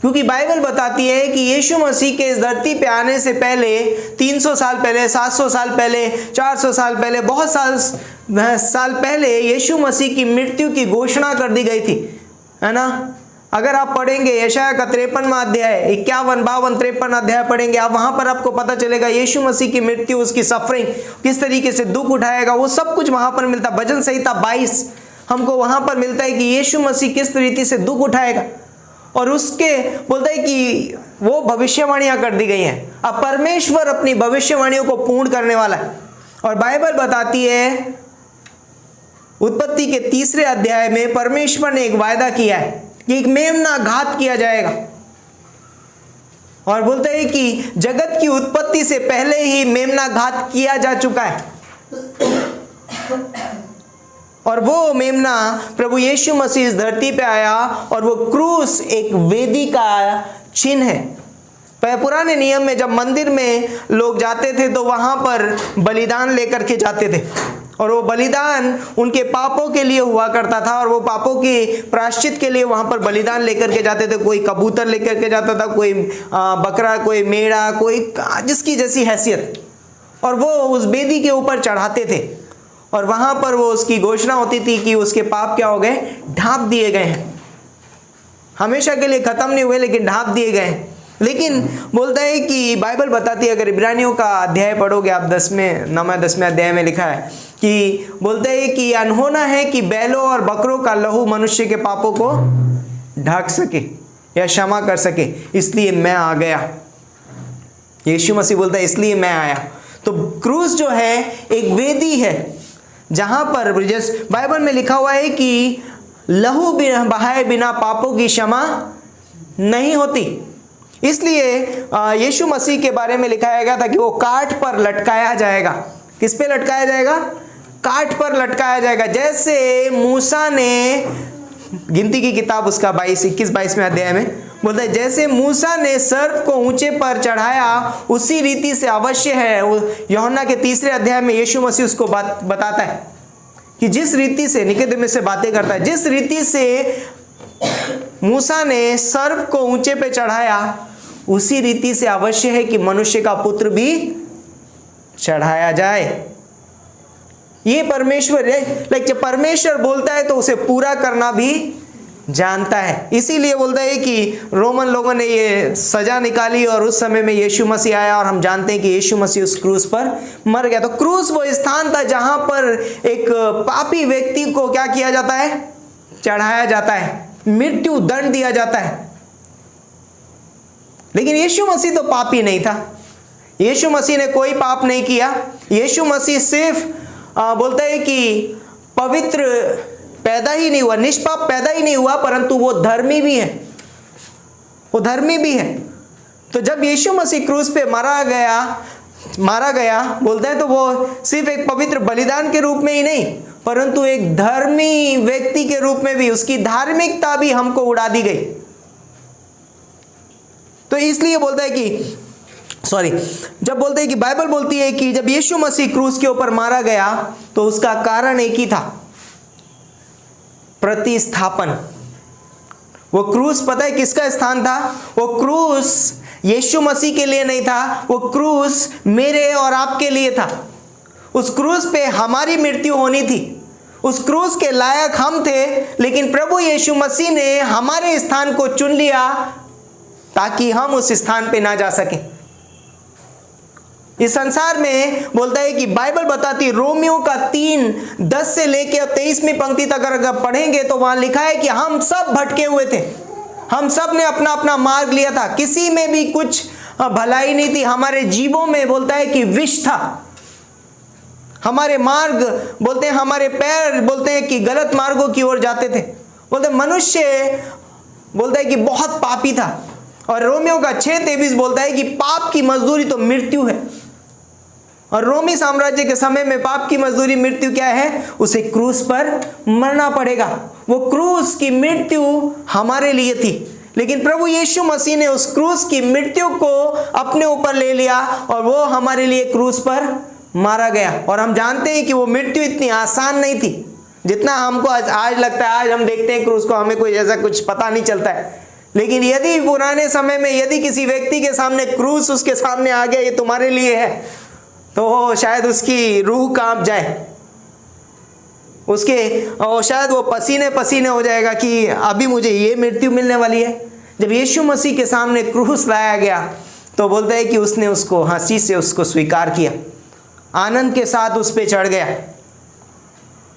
क्योंकि बाइबल बताती है कि यीशु मसीह के इस धरती पे आने से पहले 300 साल पहले, 700 साल पहले, 400 साल पहले, बहुत साल पहले यीशु मसीह की मृत्यु की घोषणा कर दी गई थी, है ना। अगर आप पढ़ेंगे यशायाह का 53वां अध्याय, 51, 52, 53 अध्याय पढ़ेंगे आप, वहां पर आपको पता चलेगा यीशु मसीह की मृत्यु, उसकी सफरिंग, किस तरीके से दुख उठाएगा, वो सब कुछ वहां पर मिलता। भजन संहिता 22 हमको वहां पर मिलता है कि यीशु मसीह किस तरीके से दुख उठाएगा। और उसके बोलता है कि वो भविष्यवाणियां कर दी गई हैं। अब परमेश्वर अपनी भविष्यवाणियों को पूर्ण करने वाला है। और बाइबल बताती है उत्पत्ति के 3 अध्याय में परमेश्वर ने एक वायदा किया है कि एक मेमना घात किया जाएगा। और बोलते हैं कि जगत की उत्पत्ति से पहले ही मेमना घात किया जा चुका है। और वो मेमना प्रभु यीशु मसीह इस धरती पे आया और वो क्रूस एक वेदी का चिन्ह है। पुराने नियम में जब मंदिर में लोग जाते थे तो वहां पर बलिदान लेकर के जाते थे। और वो बलिदान उनके पापों के लिए हुआ करता था। और वो पापों के प्रायश्चित के लिए वहां पर बलिदान लेकर के जाते थे। कोई कबूतर लेकर के जाता था, कोई बकरा, कोई मेढ़ा, कोई जिसकी जैसी हैसियत। और वो उस वेदी के ऊपर चढ़ाते थे। और वहां पर वो उसकी घोषणा होती थी कि उसके पाप क्या हो गए, ढांप दिए गए हैं। हमेशा के लिए खत्म नहीं हुए, लेकिन ढांप दिए गए हैं। लेकिन बोलता है कि बाइबल बताती है, अगर इब्रानियों का अध्याय पढ़ोगे आप, 10वें अध्याय में लिखा है कि बोलते हैं कि अनहोना है कि बैलों और बकरों का लहू मनुष्य के पापों को ढक सके या क्षमा कर सके, इसलिए मैं आ गया। यीशु मसीह बोलता है इसलिए मैं आया। तो क्रूस जो है एक वेदी है जहां पर बाइबल में लिखा हुआ है कि लहू बहाए बिना पापों की क्षमा नहीं होती। इसलिए यीशु मसीह के बारे में लिखा गया था कि वो काठ पर लटकाया जाएगा। किस पे लटकाया जाएगा? काठ पर लटकाया जाएगा। जैसे मूसा ने, गिनती की किताब उसका 21-22वें अध्याय में बोलता है, जैसे मूसा ने सर्प को ऊंचे पर चढ़ाया उसी रीति से अवश्य है। यूहन्ना के 3 अध्याय में यीशु मसीह उसको बताता है कि जिस रीति से निकोदेमुस से बातें करता है, जिस रीति से मूसा ने सर्प को ऊंचे पे चढ़ाया उसी रीति से अवश्य है कि मनुष्य का पुत्र भी चढ़ाया जाए। ये परमेश्वर लाइक जब परमेश्वर बोलता है तो उसे पूरा करना भी जानता है। इसीलिए बोलता है कि रोमन लोगों ने ये सजा निकाली और उस समय में यीशु मसीह आया और हम जानते हैं कि यीशु मसीह उस क्रूस पर मर गया। तो क्रूस वो स्थान था जहां पर एक पापी व्यक्ति को क्या किया जाता है, चढ़ाया जाता है, मृत्यु दंड दिया जाता है। लेकिन यीशु मसीह तो पापी नहीं था, यीशु मसीह ने कोई पाप नहीं किया। यीशु मसीह सिर्फ बोलता है कि पवित्र पैदा ही नहीं हुआ, निष्पाप पैदा ही नहीं हुआ, परंतु वो धर्मी भी है, वो धर्मी भी है। तो जब यीशु मसीह क्रूस पे मारा गया बोलते हैं तो वो सिर्फ एक पवित्र बलिदान के रूप में ही नहीं, परंतु एक धर्मी व्यक्ति के रूप में भी, उसकी धार्मिकता भी हमको उड़ा दी गई। तो इसलिए बोलता है कि जब बोलते हैं कि बाइबल बोलती है कि जब यीशु मसीह क्रूस के ऊपर मारा गया तो उसका कारण एक ही था, प्रतिस्थापन। वो क्रूस पता है किसका स्थान था? वो क्रूस यीशु मसीह के लिए नहीं था, वो क्रूस मेरे और आपके लिए था। उस क्रूस पे हमारी मृत्यु होनी थी, उस क्रूस के लायक हम थे, लेकिन प्रभु यीशु मसीह ने हमारे स्थान को चुन लिया ताकि हम उस स्थान पे ना जा सकें। इस संसार में बोलता है कि बाइबल बताती है, रोमियो का 3:10 से लेकर 23वीं पंक्ति तक अगर पढ़ेंगे तो वहां लिखा है कि हम सब भटके हुए थे, हम सब ने अपना अपना मार्ग लिया था, किसी में भी कुछ भलाई नहीं थी, हमारे जीवों में बोलता है कि विष था, हमारे मार्ग बोलते हैं, हमारे पैर बोलते हैं कि गलत मार्गों की ओर जाते थे। बोलते मनुष्य बोलता है कि बहुत पापी था। और रोमियो का 6:23 बोलता है कि पाप की मजदूरी तो मृत्यु है। और रोमी साम्राज्य के समय में पाप की मजदूरी मृत्यु क्या है? उसे क्रूस पर मरना पड़ेगा। वो क्रूस की मृत्यु हमारे लिए थी, लेकिन प्रभु यीशु मसीह ने उस क्रूस की मृत्यु को अपने ऊपर ले लिया और वो हमारे लिए क्रूस पर मारा गया। और हम जानते हैं कि वो मृत्यु इतनी आसान नहीं थी जितना हमको आज लगता है। आज हम देखते हैं क्रूस को, हमें कोई ऐसा कुछ पता नहीं चलता है, लेकिन यदि पुराने समय में यदि किसी व्यक्ति के सामने क्रूस उसके सामने आ गया, ये तुम्हारे लिए है, तो शायद उसकी रूह कांप जाए, और शायद वो पसीने पसीने हो जाएगा कि अभी मुझे ये मृत्यु मिलने वाली है। जब यीशु मसीह के सामने क्रूस लाया गया तो बोलता है कि उसने उसको हंसी से उसको स्वीकार किया, आनंद के साथ उस पे चढ़ गया,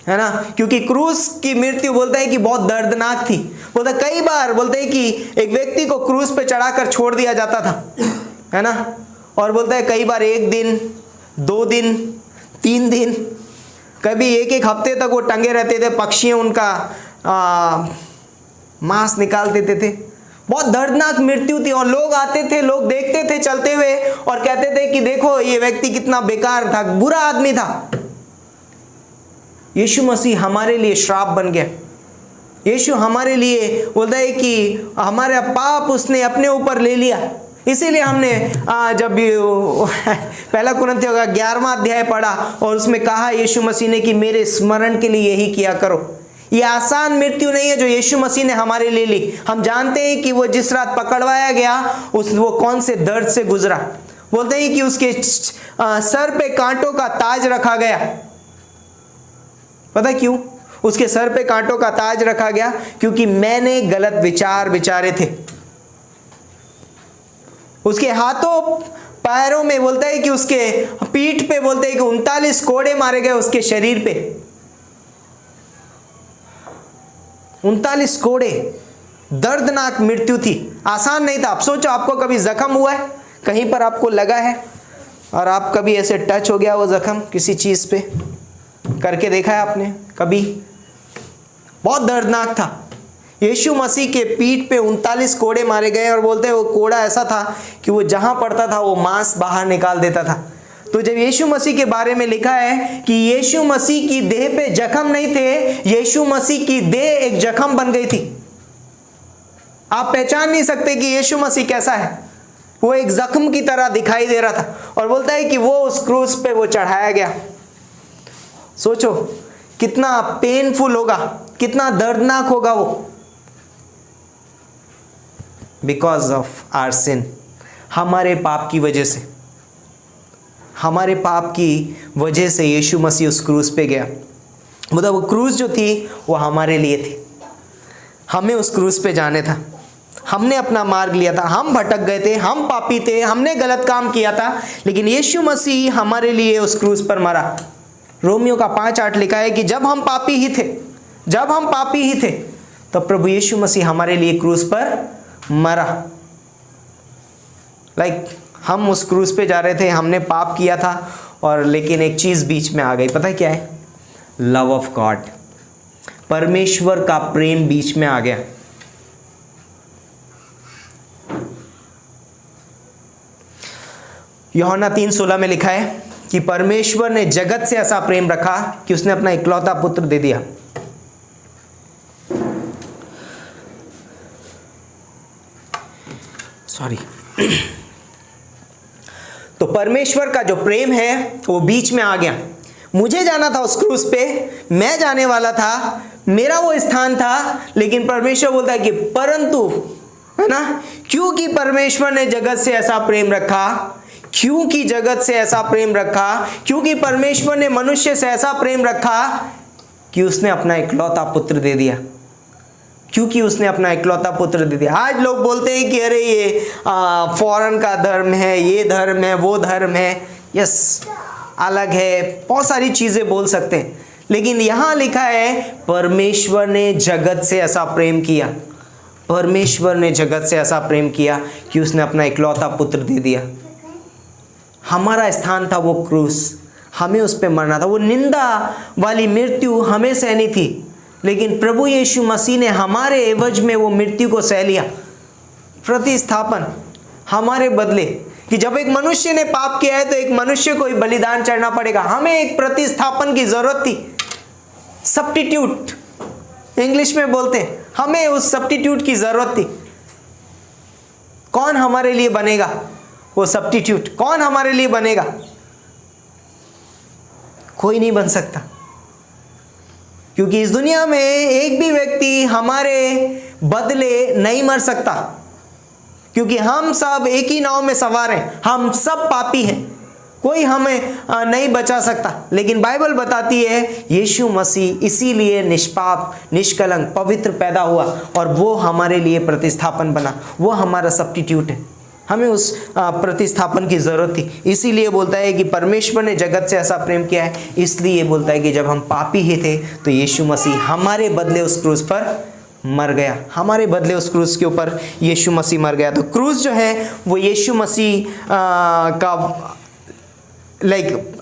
है ना। क्योंकि क्रूस की मृत्यु बोलता है कि बहुत दर्दनाक थी। बोलता कई बार बोलते हैं कि एक व्यक्ति को क्रूस पे चढ़ाकर छोड़ दिया जाता था, है ना। और बोलता है कई बार 1 दिन 2 दिन 3 दिन, कभी 1 हफ्ते तक वो टंगे रहते थे, पक्षी उनका मांस निकाल देते थे। बहुत दर्दनाक मृत्यु थी। और लोग आते थे, लोग देखते थे चलते हुए और कहते थे कि देखो ये व्यक्ति कितना बेकार था, बुरा आदमी था। यीशु मसीह हमारे लिए श्राप बन गया। यीशु हमारे लिए बोलता है कि हमारा पाप उसने अपने ऊपर ले लिया। इसीलिए हमने जब पहला कुरिन्थियों का 11वां अध्याय पढ़ा और उसमें कहा यीशु मसीह ने कि मेरे स्मरण के लिए यही किया करो। ये आसान मृत्यु नहीं है जो यीशु मसीह ने हमारे लिए ली। हम जानते हैं कि वो जिस रात पकड़वाया गया वो कौन से दर्द से गुजरा। बोलते हैं कि उसके सर पे कांटों का ताज रखा गया। पता क्यों उसके सर पे कांटों का ताज रखा गया? क्योंकि मैंने गलत विचार विचारे थे। उसके हाथों पैरों में बोलता है कि उसके पीठ पे बोलते हैं कि 39 कोड़े मारे गए उसके शरीर पे। 39 कोड़े, दर्दनाक मृत्यु थी, आसान नहीं था। आप सोचो आपको कभी जख्म हुआ है, कहीं पर आपको लगा है और आप कभी ऐसे टच हो गया वो जख्म किसी चीज पे, करके देखा है आपने कभी? बहुत दर्दनाक था। यीशु मसीह के पीठ पे 39 कोड़े मारे गए और बोलते हैं वो कोड़ा ऐसा था कि वो जहां पड़ता था वो मांस बाहर निकाल देता था। तो जब यीशु मसीह के बारे में लिखा है कि यीशु मसीह की देह पे जख्म नहीं थे, यीशु मसीह की देह एक जख्म बन गई थी। आप पहचान नहीं सकते कि यीशु मसीह कैसा है, वो एक जख्म की तरह दिखाई दे रहा था। और बोलता है कि वो उस क्रूस पे वो चढ़ाया गया। सोचो कितना पेनफुल होगा, कितना दर्दनाक होगा वो। बिकॉज ऑफ आवर सिन, हमारे पाप की वजह से, हमारे पाप की वजह से यीशु मसीह उस क्रूस पे गया। मतलब वो क्रूस जो थी वो हमारे लिए थी, हमें उस क्रूस पे जाने था। हमने अपना मार्ग लिया था, हम भटक गए थे, हम पापी थे, हमने गलत काम किया था, लेकिन यीशु मसीह हमारे लिए उस क्रूस पर मरा। रोमियो का 5:8 लिखा है कि जब हम पापी ही थे तो प्रभु यीशु मसीह हमारे लिए क्रूस पर मरा। हम उस क्रूस पे जा रहे थे, हमने पाप किया था, और लेकिन एक चीज़ बीच में आ गई। पता है क्या है? लव ऑफ गॉड, परमेश्वर का प्रेम बीच में आ गया। यूहन्ना 3:16 में लिखा है कि परमेश्वर ने जगत से ऐसा प्रेम रखा कि उसने अपना इकलौता पुत्र दे दिया। तो परमेश्वर का जो प्रेम है वो बीच में आ गया। मुझे जाना था उस क्रूस पे, मैं जाने वाला था, मेरा वो स्थान था, लेकिन परमेश्वर बोलता है कि परंतु, है ना, क्योंकि परमेश्वर ने जगत से ऐसा प्रेम रखा, क्योंकि जगत से ऐसा प्रेम रखा, क्योंकि परमेश्वर ने मनुष्य से ऐसा प्रेम रखा कि उसने अपना इकलौता पुत्र दे दिया। क्योंकि उसने अपना इकलौता पुत्र दे दिया। आज लोग बोलते हैं कि अरे ये फॉरेन का धर्म है, ये धर्म है, वो धर्म है, यस अलग है, बहुत सारी चीज़ें बोल सकते हैं, लेकिन यहाँ लिखा है परमेश्वर ने जगत से ऐसा प्रेम किया, परमेश्वर ने जगत से ऐसा प्रेम किया कि उसने अपना इकलौता पुत्र दे दिया। हमारा स्थान था वो क्रूस, हमें उस पे मरना था, वो निंदा वाली मृत्यु हमें सहनी थी, लेकिन प्रभु यीशु मसीह ने हमारे एवज में वो मृत्यु को सह लिया। प्रतिस्थापन हमारे बदले, कि जब एक मनुष्य ने पाप किया है तो एक मनुष्य को ही बलिदान चढ़ना पड़ेगा। हमें एक प्रतिस्थापन की जरूरत थी, सब्स्टिट्यूट इंग्लिश में बोलते हैं, हमें उस सब्स्टिट्यूट की जरूरत थी। कौन हमारे लिए बनेगा वो सब्स्टिट्यूट? कौन हमारे लिए बनेगा? कोई नहीं बन सकता, क्योंकि इस दुनिया में एक भी व्यक्ति हमारे बदले नहीं मर सकता, क्योंकि हम सब एक ही नाव में सवार हैं, हम सब पापी हैं, कोई हमें नहीं बचा सकता। लेकिन बाइबल बताती है यीशु मसीह इसीलिए निष्पाप, निष्कलंक, पवित्र पैदा हुआ और वो हमारे लिए प्रतिस्थापन बना, वो हमारा सब्स्टिट्यूट है। हमें उस प्रतिस्थापन की ज़रूरत थी। इसीलिए बोलता है कि परमेश्वर ने जगत से ऐसा प्रेम किया है, इसलिए बोलता है कि जब हम पापी ही थे तो यीशु मसीह हमारे बदले उस क्रूस पर मर गया, हमारे बदले उस क्रूस के ऊपर यीशु मसीह मर गया। तो क्रूस जो है वो यीशु मसीह का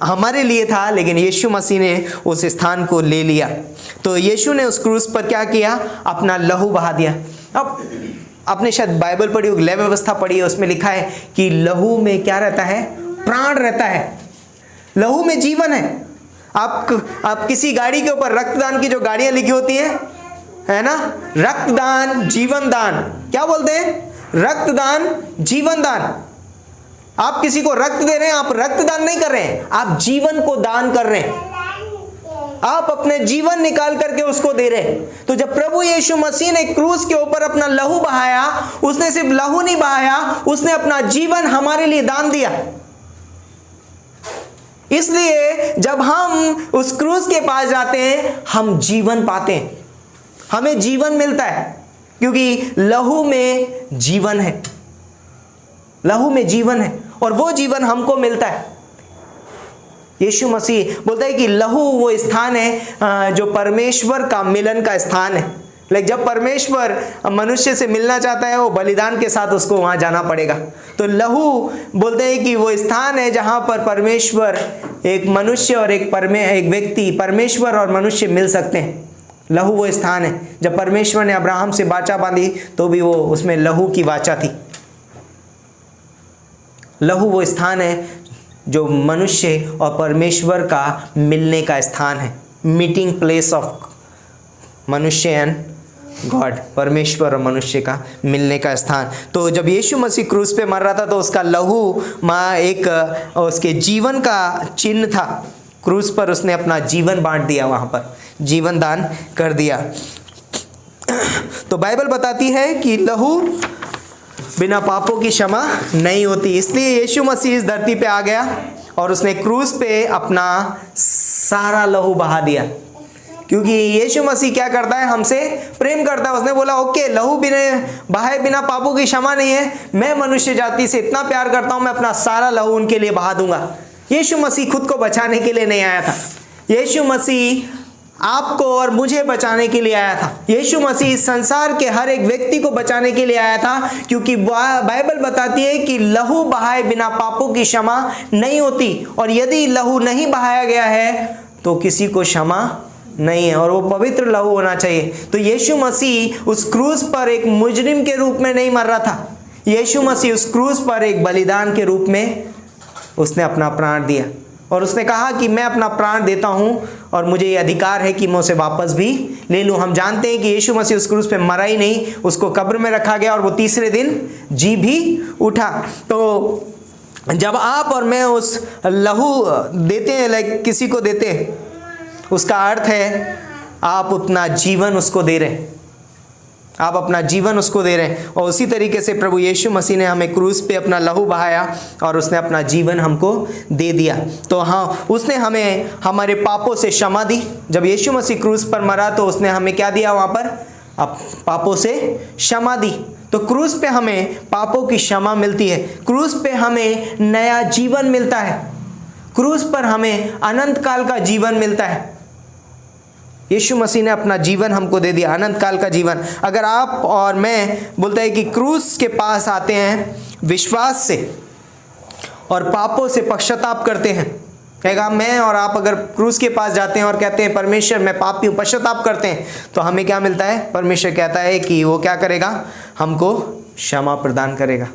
हमारे लिए था, लेकिन यीशु मसीह ने उस स्थान को ले लिया। तो यीशु ने उस क्रूस पर क्या किया? अपना लहू बहा दिया। अब आपने शायद बाइबल पढ़ी होगी, लय व्यवस्था पढ़ी है, उसमें लिखा है कि लहू में क्या रहता है? प्राण रहता है, लहू में जीवन है। आप किसी गाड़ी के ऊपर रक्तदान की जो गाड़ियां लिखी होती है ना, रक्तदान जीवन दान, क्या बोलते हैं? रक्तदान जीवन दान। आप किसी को रक्त दे रहे हैं, आप रक्तदान नहीं कर रहे हैं, आप जीवन को दान कर रहे हैं, आप अपने जीवन निकाल करके उसको दे रहे हैं। तो जब प्रभु यीशु मसीह ने क्रूस के ऊपर अपना लहू बहाया, उसने सिर्फ लहू नहीं बहाया, उसने अपना जीवन हमारे लिए दान दिया। इसलिए जब हम उस क्रूस के पास जाते हैं हम जीवन पाते हैं, हमें जीवन मिलता है, क्योंकि लहू में जीवन है, लहू में जीवन है और वो जीवन हमको मिलता है। यीशु मसीह बोलता है कि लहू वो स्थान है जो परमेश्वर का मिलन का स्थान है। जब परमेश्वर मनुष्य से मिलना चाहता है वो बलिदान के साथ उसको वहाँ जाना पड़ेगा। तो लहू बोलते हैं कि वो स्थान है जहाँ पर परमेश्वर, एक मनुष्य और एक व्यक्ति, परमेश्वर और मनुष्य मिल सकते हैं। लहू वो स्थान है। जब परमेश्वर ने अब्राहम से वाचा बांधी तो भी वो उसमें लहू की वाचा थी। लहू वो स्थान है जो मनुष्य और परमेश्वर का मिलने का स्थान है, मीटिंग प्लेस ऑफ मनुष्य एंड गॉड, परमेश्वर और मनुष्य का मिलने का स्थान। तो जब यीशु मसीह क्रूस पे मर रहा था तो उसका लहू एक उसके जीवन का चिन्ह था। क्रूस पर उसने अपना जीवन बांट दिया, वहाँ पर जीवन दान कर दिया। तो बाइबल बताती है कि लहू बिना पापों की क्षमा नहीं होती, इसलिए यीशु मसीह इस धरती पे आ गया और उसने क्रूस पे अपना सारा लहू बहा दिया। क्योंकि यीशु मसीह क्या करता है, हमसे प्रेम करता है। उसने बोला ओके, लहू बिना बहाए बिना पापों की क्षमा नहीं है, मैं मनुष्य जाति से इतना प्यार करता हूं, मैं अपना सारा लहू उनके लिए बहा दूंगा। यीशु मसीह खुद को बचाने के लिए नहीं आया था, यीशु मसीह आपको और मुझे बचाने के लिए आया था। यीशु मसीह इस संसार के हर एक व्यक्ति को बचाने के लिए आया था, क्योंकि बाइबल बताती है कि लहू बहाए बिना पापों की क्षमा नहीं होती, और यदि लहू नहीं बहाया गया है तो किसी को क्षमा नहीं है, और वो पवित्र लहू होना चाहिए। तो यीशु मसीह उस क्रूस पर एक मुजरिम के रूप में नहीं मर रहा था, यीशु मसीह उस क्रूस पर एक बलिदान के रूप में उसने अपना प्राण दिया, और उसने कहा कि मैं अपना प्राण देता हूं और मुझे ये अधिकार है कि मैं उसे वापस भी ले लूं। हम जानते हैं कि यीशु मसीह उस क्रूस पे मरा ही नहीं, उसको कब्र में रखा गया और वो तीसरे दिन जी भी उठा। तो जब आप और मैं उस लहू देते हैं, लाइक किसी को देते हैं, उसका अर्थ है आप अपना जीवन उसको दे रहे हैं, आप अपना जीवन उसको दे रहे हैं। और उसी तरीके से प्रभु यीशु मसीह ने हमें क्रूस पे अपना लहू बहाया और उसने अपना जीवन हमको दे दिया। तो हाँ, उसने हमें हमारे पापों से क्षमा दी। जब यीशु मसीह क्रूस पर मरा तो उसने हमें क्या दिया वहाँ पर, अब पापों से क्षमा दी। तो क्रूस पे हमें पापों की क्षमा मिलती है, क्रूस पे हमें नया जीवन मिलता है, क्रूस पर हमें अनंत काल का जीवन मिलता है। यीशु मसीह ने अपना जीवन हमको दे दिया, अनंत काल का जीवन। अगर आप और मैं बोलते हैं कि क्रूस के पास आते हैं विश्वास से और पापों से पश्चाताप करते हैं, कहेगा मैं और आप अगर क्रूस के पास जाते हैं और कहते हैं परमेश्वर मैं पापी हूँ, पश्चाताप करते हैं, तो हमें क्या मिलता है, परमेश्वर कहता है कि वो क्या करेगा, हमको क्षमा प्रदान करेगा,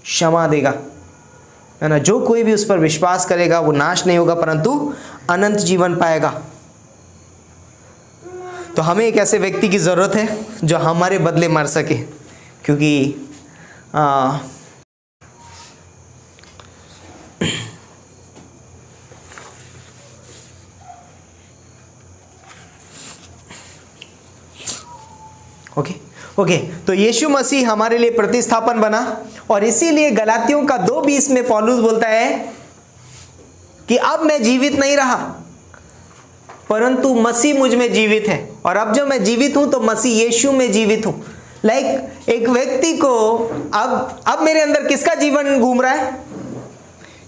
क्षमा देगा, है ना। जो कोई भी उस पर विश्वास करेगा वो नाश नहीं होगा परंतु अनंत जीवन पाएगा। तो हमें एक ऐसे व्यक्ति की ज़रूरत है जो हमारे बदले मर सके, क्योंकि ओके तो यीशु मसीह हमारे लिए प्रतिस्थापन बना, और इसीलिए गलातियों का 2:20 में पौलुस बोलता है कि अब मैं जीवित नहीं रहा परंतु मसीह मुझ में जीवित है, और अब जो मैं जीवित हूं तो मसीह यीशु में जीवित हूं। लाइक एक व्यक्ति को अब मेरे अंदर किसका जीवन घूम रहा है,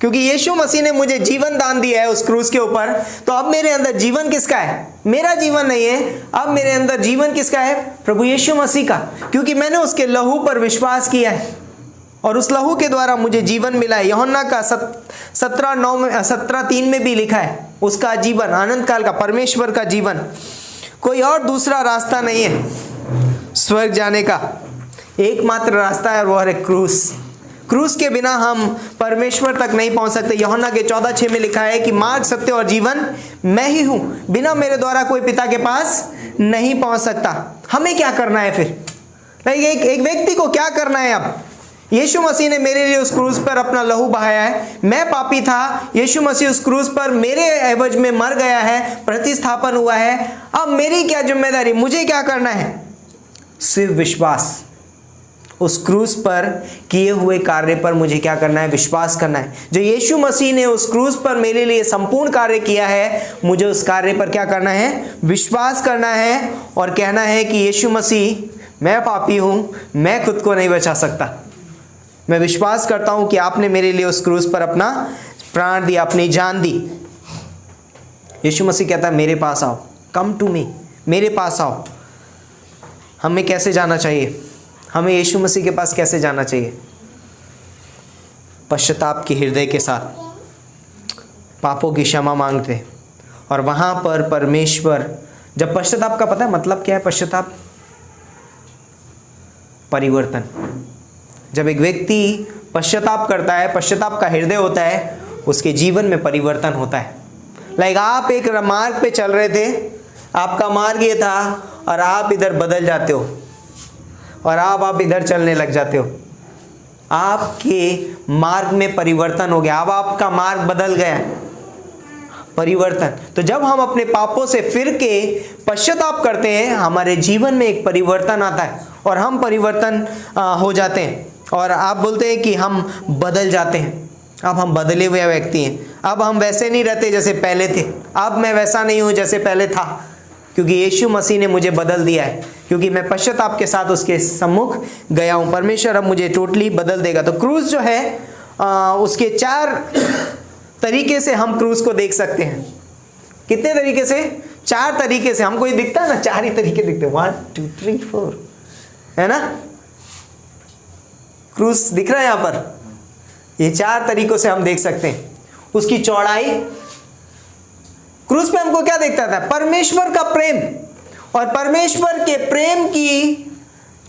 क्योंकि यीशु मसीह ने मुझे जीवन दान दिया है उस क्रूस के ऊपर, तो अब मेरे अंदर जीवन किसका है, मेरा जीवन नहीं है, अब मेरे अंदर जीवन किसका है, प्रभु यीशु मसीह का, क्योंकि मैंने उसके लहू पर विश्वास किया है और उस लहू के द्वारा मुझे जीवन मिला है। यूहन्ना का 17:3 में भी लिखा है उसका जीवन अनंत काल का, परमेश्वर का जीवन। कोई और दूसरा रास्ता नहीं है स्वर्ग जाने का, एकमात्र रास्ता है वो है क्रूस। क्रूस के बिना हम परमेश्वर तक नहीं पहुंच सकते। यूहन्ना के 14:6 में लिखा है कि मार्ग, सत्य और जीवन मैं ही हूं, बिना मेरे द्वारा कोई पिता के पास नहीं पहुंच सकता। हमें क्या करना है फिर, एक व्यक्ति को क्या करना है अब, यीशु मसीह ने मेरे लिए उस क्रूस पर अपना लहू बहाया है, मैं पापी था, यीशु मसीह उस क्रूस पर मेरे एवज में मर गया है, प्रतिस्थापन हुआ है। अब मेरी क्या जिम्मेदारी, मुझे क्या करना है, सिर्फ विश्वास, उस क्रूस पर किए हुए कार्य पर मुझे क्या करना है, विश्वास करना है। जो यीशु मसीह ने उस क्रूस पर मेरे लिए संपूर्ण कार्य किया है, मुझे उस कार्य पर क्या करना है, विश्वास करना है और कहना है कि यीशु मसीह मैं पापी हूं, मैं खुद को नहीं बचा सकता, मैं विश्वास करता हूं कि आपने मेरे लिए उस क्रूस पर अपना प्राण दिया, अपनी जान दी। यीशु मसीह कहता है मेरे पास आओ, कम टू मी, मेरे पास आओ। हमें कैसे जाना चाहिए, हमें यीशु मसीह के पास कैसे जाना चाहिए, पश्चाताप के हृदय के साथ, पापों की क्षमा मांगते, और वहाँ पर परमेश्वर, जब पश्चाताप का पता है मतलब क्या है, पश्चाताप परिवर्तन। जब एक व्यक्ति पश्चाताप करता है, पश्चाताप का हृदय होता है, उसके जीवन में परिवर्तन होता है। लाइक आप एक मार्ग पे चल रहे थे, आपका मार्ग ये था और आप इधर बदल जाते हो और आप इधर चलने लग जाते हो, आपके मार्ग में परिवर्तन हो गया, अब आपका मार्ग बदल गया, परिवर्तन। तो जब हम अपने पापों से फिर के पश्चाताप करते हैं, हमारे जीवन में एक परिवर्तन आता है और हम परिवर्तन हो जाते हैं, और आप बोलते हैं कि हम बदल जाते हैं। अब हम बदले हुए व्यक्ति हैं। अब हम वैसे नहीं रहते जैसे पहले थे। अब मैं वैसा नहीं हूँ जैसे पहले था, क्योंकि यीशु मसीह ने मुझे बदल दिया है, क्योंकि मैं पश्चाताप के साथ उसके सम्मुख गया हूँ। परमेश्वर अब मुझे टोटली बदल देगा। तो क्रूस जो है उसके 4 तरीके से हम क्रूस को देख सकते हैं। कितने तरीके से? 4 तरीके से। हमको ये दिखता है ना, 4 ही तरीके दिखते हैं, 1 2 3 4, है ना? क्रूस दिख रहा है यहाँ पर। ये 4 तरीकों से हम देख सकते हैं। उसकी चौड़ाई, क्रूस पे हमको क्या देखता था? परमेश्वर का प्रेम। और परमेश्वर के प्रेम की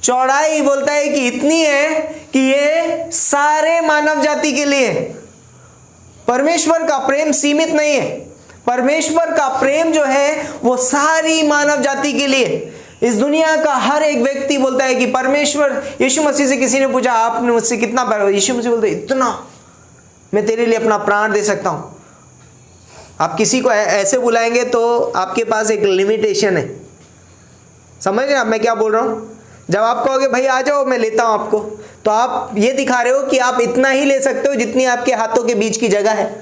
चौड़ाई बोलता है कि इतनी है कि ये सारे मानव जाति के लिए। परमेश्वर का प्रेम सीमित नहीं है। परमेश्वर का प्रेम जो है वो सारी मानव जाति के लिए। इस दुनिया का हर एक व्यक्ति बोलता है कि परमेश्वर, यीशु मसीह से किसी ने पूछा आपने मुझसे कितना प्यार किया? यीशु मसीह बोलते इतना, मैं तेरे लिए अपना प्राण दे सकता हूं। आप किसी को ऐसे बुलाएंगे तो आपके पास एक लिमिटेशन है। समझ रहे हैं आप मैं क्या बोल रहा हूं? जब आप कहोगे भाई आ जाओ मैं लेता हूं आपको, तो आप ये दिखा रहे हो कि आप इतना ही ले सकते हो जितनी आपके हाथों के बीच की जगह है।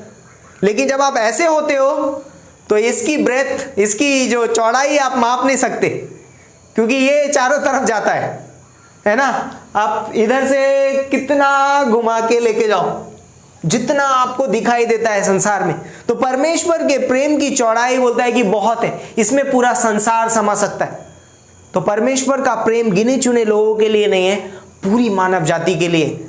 लेकिन जब आप ऐसे होते हो तो इसकी ब्रेथ, इसकी जो चौड़ाई आप माप नहीं सकते, क्योंकि ये चारों तरफ जाता है ना? आप इधर से कितना घुमा के लेके जाओ, जितना आपको दिखाई देता है संसार में। तो परमेश्वर के प्रेम की चौड़ाई बोलता है कि बहुत है, इसमें पूरा संसार समा सकता है। तो परमेश्वर का प्रेम गिने चुने लोगों के लिए नहीं है, पूरी मानव जाति के लिए।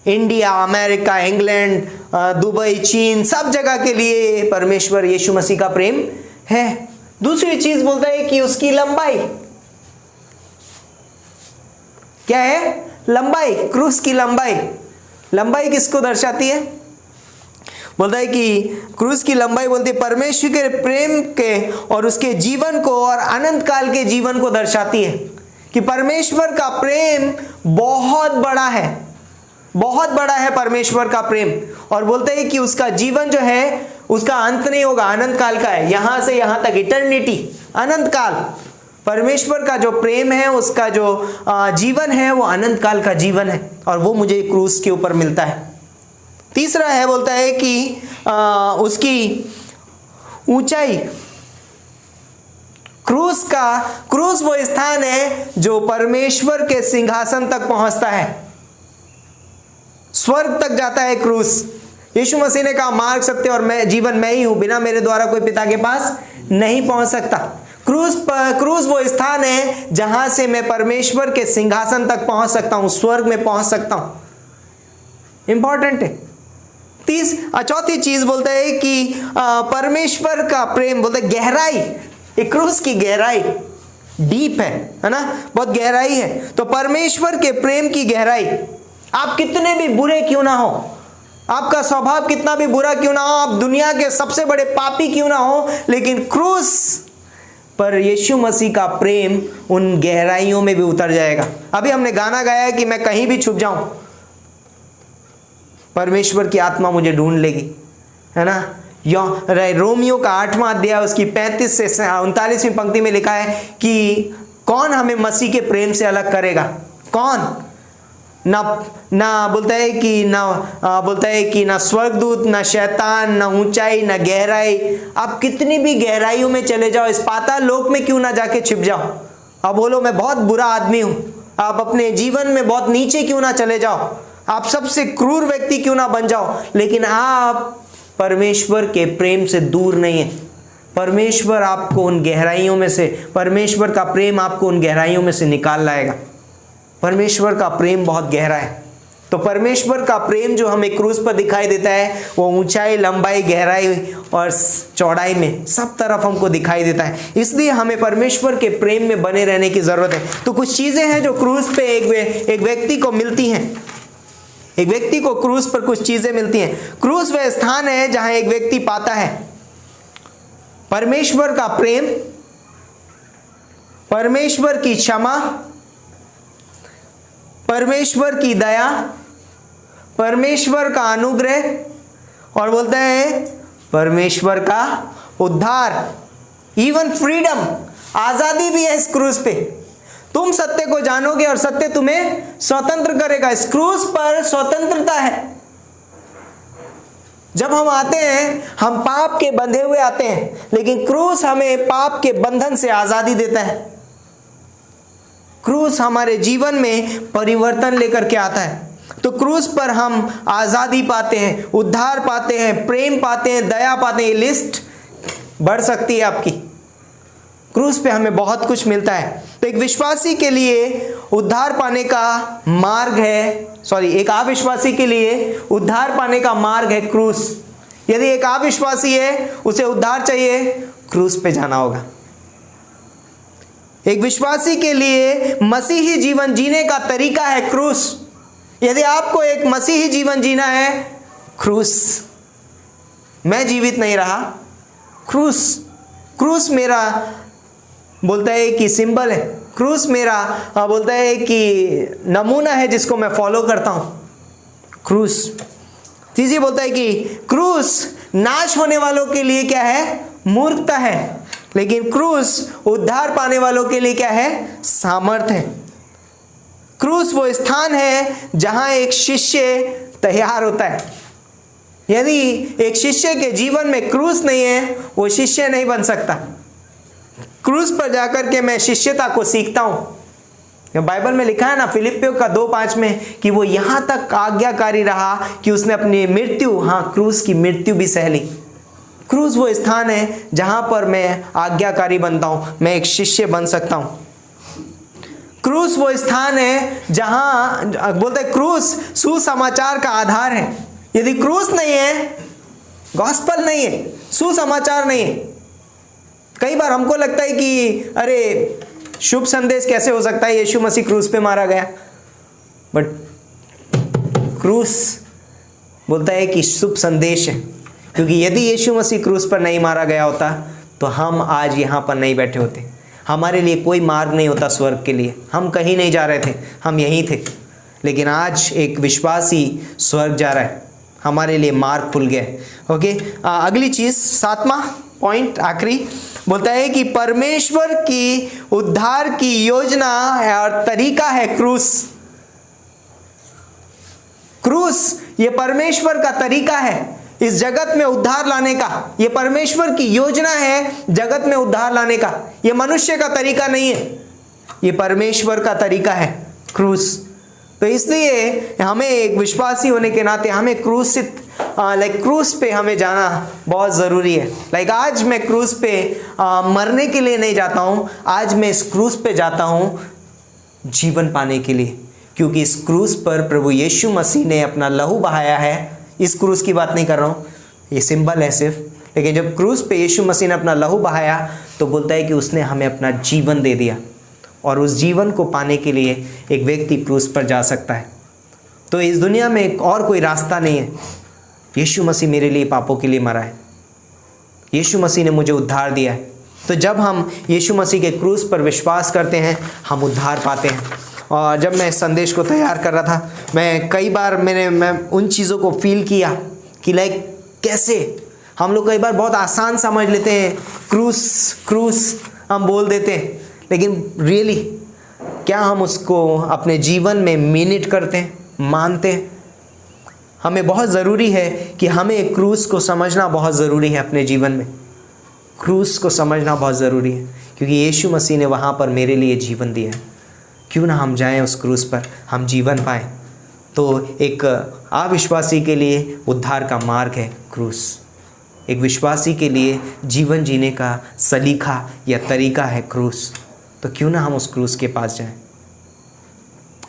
इंडिया, अमेरिका, इंग्लैंड, दुबई, चीन, सब जगह के लिए परमेश्वर यीशु मसीह का प्रेम है। दूसरी चीज बोलता है कि उसकी लंबाई क्या है? लंबाई, क्रूस की लंबाई। लंबाई किसको दर्शाती है? बोलता है कि क्रूस की लंबाई बोलती है परमेश्वर के प्रेम के और उसके जीवन को और अनंत काल के जीवन को दर्शाती है। कि परमेश्वर का प्रेम बहुत बड़ा है, बहुत बड़ा है परमेश्वर का प्रेम। और बोलते हैं कि उसका जीवन जो है उसका अंत नहीं होगा, अनंत काल का है, यहां से यहां तक, इटर्निटी, अनंत काल। परमेश्वर का जो प्रेम है, उसका जो जीवन है वो अनंत काल का जीवन है, और वो मुझे क्रूस के ऊपर मिलता है। तीसरा है, बोलता है कि उसकी ऊंचाई। क्रूस वो स्थान है जो परमेश्वर के सिंहासन तक पहुंचता है, स्वर्ग तक जाता है क्रूस। यीशु मसीह ने कहा मार्ग, सत्य और मैं जीवन मैं ही हूं, बिना मेरे द्वारा कोई पिता के पास नहीं पहुंच सकता। क्रूस वो स्थान है जहां से मैं परमेश्वर के सिंहासन तक पहुंच सकता हूं, स्वर्ग में पहुंच सकता हूं। इंपॉर्टेंट है। चौथी चीज बोलता है कि परमेश्वर का प्रेम, बोलता है गहराई। एक क्रूस की गहराई डीप है ना, बहुत गहराई है। तो परमेश्वर के प्रेम की गहराई, आप कितने भी बुरे क्यों ना हो, आपका स्वभाव कितना भी बुरा क्यों ना हो, आप दुनिया के सबसे बड़े पापी क्यों ना हो, लेकिन क्रूस पर यीशु मसीह का प्रेम उन गहराइयों में भी उतर जाएगा। अभी हमने गाना गाया है कि मैं कहीं भी छुप जाऊं, परमेश्वर की आत्मा मुझे ढूंढ लेगी, है ना? रोमियो का 8वां अध्याय उसकी 35 से 39वीं पंक्ति में लिखा है कि कौन हमें मसीह के प्रेम से अलग करेगा? कौन? ना बोलता है कि ना स्वर्गदूत, ना शैतान, ना ऊंचाई, ना गहराई। आप कितनी भी गहराइयों में चले जाओ, इस पाताल लोक में क्यों ना जाके छिप जाओ, आप बोलो मैं बहुत बुरा आदमी हूं, आप अपने जीवन में बहुत नीचे क्यों ना चले जाओ, आप सबसे क्रूर व्यक्ति क्यों ना बन जाओ, लेकिन आप परमेश्वर के प्रेम से दूर नहीं है। परमेश्वर आपको उन गहराइयों में से, परमेश्वर का प्रेम आपको उन गहराइयों में से निकाल लाएगा। परमेश्वर का प्रेम बहुत गहरा है। तो परमेश्वर का प्रेम जो हमें क्रूस पर दिखाई देता है, वो ऊंचाई, लंबाई, गहराई और चौड़ाई में सब तरफ हमको दिखाई देता है। इसलिए हमें परमेश्वर के प्रेम में बने रहने की जरूरत है। तो कुछ चीजें हैं जो क्रूस पे एक व्यक्ति को मिलती हैं। एक व्यक्ति को क्रूस पर कुछ चीजें मिलती हैं। क्रूस वह स्थान है जहां एक व्यक्ति पाता है परमेश्वर का प्रेम, परमेश्वर की क्षमा, परमेश्वर की दया, परमेश्वर का अनुग्रह, और बोलते हैं परमेश्वर का उद्धार, इवन फ्रीडम, आजादी भी है इस क्रूस पे। तुम सत्य को जानोगे और सत्य तुम्हें स्वतंत्र करेगा। इस क्रूस पर स्वतंत्रता है। जब हम आते हैं हम पाप के बंधे हुए आते हैं, लेकिन क्रूस हमें पाप के बंधन से आजादी देता है। क्रूस हमारे जीवन में परिवर्तन लेकर के आता है। तो क्रूस पर हम आजादी पाते हैं, उद्धार पाते हैं, प्रेम पाते हैं, दया पाते हैं। ये लिस्ट बढ़ सकती है आपकी। क्रूस पे हमें बहुत कुछ मिलता है। तो एक विश्वासी के लिए उद्धार पाने का मार्ग है, एक अविश्वासी के लिए उद्धार पाने का मार्ग है क्रूस। यदि एक अविश्वासी है, उसे उद्धार चाहिए, क्रूस पे जाना होगा। एक विश्वासी के लिए मसीही जीवन जीने का तरीका है क्रूस। यदि आपको एक मसीही जीवन जीना है, क्रूस। मैं जीवित नहीं रहा, क्रूस मेरा बोलता है कि सिंबल है, क्रूस मेरा बोलता है कि नमूना है जिसको मैं फॉलो करता हूं। क्रूस तीसरी बोलता है कि क्रूस नाश होने वालों के लिए क्या है? मूर्खता है, लेकिन क्रूस उद्धार पाने वालों के लिए क्या है? सामर्थ है। क्रूस वो स्थान है जहां एक शिष्य तैयार होता है। यदि एक शिष्य के जीवन में क्रूस नहीं है, वो शिष्य नहीं बन सकता। क्रूस पर जाकर के मैं शिष्यता को सीखता हूं। बाइबल में लिखा है ना, फिलिपियों का 2:5 में, कि वो यहां तक आज्ञाकारी रहा कि उसने अपनी मृत्यु, क्रूस की मृत्यु भी सह ली। क्रूस वो स्थान है जहां पर मैं आज्ञाकारी बनता हूं, मैं एक शिष्य बन सकता हूं। क्रूस वो स्थान है जहां बोलते हैं क्रूस सुसमाचार का आधार है। यदि क्रूस नहीं है, गॉस्पल नहीं है, सुसमाचार नहीं है। कई बार हमको लगता है कि अरे शुभ संदेश कैसे हो सकता है, यीशु मसीह क्रूस पे मारा गया। बट क्रूस बोलता है कि शुभ संदेश है, क्योंकि यदि यीशु मसीह क्रूस पर नहीं मारा गया होता तो हम आज यहाँ पर नहीं बैठे होते। हमारे लिए कोई मार्ग नहीं होता स्वर्ग के लिए, हम कहीं नहीं जा रहे थे, हम यहीं थे। लेकिन आज एक विश्वासी स्वर्ग जा रहा है, हमारे लिए मार्ग खुल गया है। ओके, अगली चीज़ 7वां पॉइंट आखिरी बोलता है कि परमेश्वर की उद्धार की योजना और तरीका है क्रूस। क्रूस ये परमेश्वर का तरीका है इस जगत में उद्धार लाने का। ये परमेश्वर की योजना है जगत में उद्धार लाने का। ये मनुष्य का तरीका नहीं है, ये परमेश्वर का तरीका है क्रूस। तो इसलिए हमें एक विश्वासी होने के नाते हमें क्रूस पे हमें जाना बहुत ज़रूरी है। आज मैं क्रूस पे मरने के लिए नहीं जाता हूँ, आज मैं इस क्रूस पे जाता हूँ जीवन पाने के लिए, क्योंकि इस क्रूस पर प्रभु यीशु मसीह ने अपना लहू बहाया है। इस क्रूस की बात नहीं कर रहा हूँ, ये सिंबल है सिर्फ, लेकिन जब क्रूस पे यीशु मसीह ने अपना लहू बहाया तो बोलता है कि उसने हमें अपना जीवन दे दिया, और उस जीवन को पाने के लिए एक व्यक्ति क्रूस पर जा सकता है। तो इस दुनिया में एक और कोई रास्ता नहीं है। यीशु मसीह मेरे लिए पापों के लिए मरा है, यीशु मसीह ने मुझे उद्धार दिया है। तो जब हम यीशु मसीह के क्रूस पर विश्वास करते हैं, हम उद्धार पाते हैं। और जब मैं इस संदेश को तैयार कर रहा था, मैं कई बार मैं उन चीज़ों को फील किया कि कैसे हम लोग कई बार बहुत आसान समझ लेते हैं, क्रूस हम बोल देते हैं, लेकिन रियली क्या हम उसको अपने जीवन में मीनिट करते हैं, मानते हैं? हमें बहुत ज़रूरी है कि हमें क्रूस को समझना बहुत ज़रूरी है अपने जीवन में। क्रूस को समझना बहुत ज़रूरी है, क्योंकि यीशु मसीह ने वहाँ पर मेरे लिए जीवन दिया है। क्यों ना हम जाएं उस क्रूस पर, हम जीवन पाएं। तो एक अविश्वासी के लिए उद्धार का मार्ग है क्रूस, एक विश्वासी के लिए जीवन जीने का सलीका या तरीका है क्रूस। तो क्यों ना हम उस क्रूस के पास जाएं,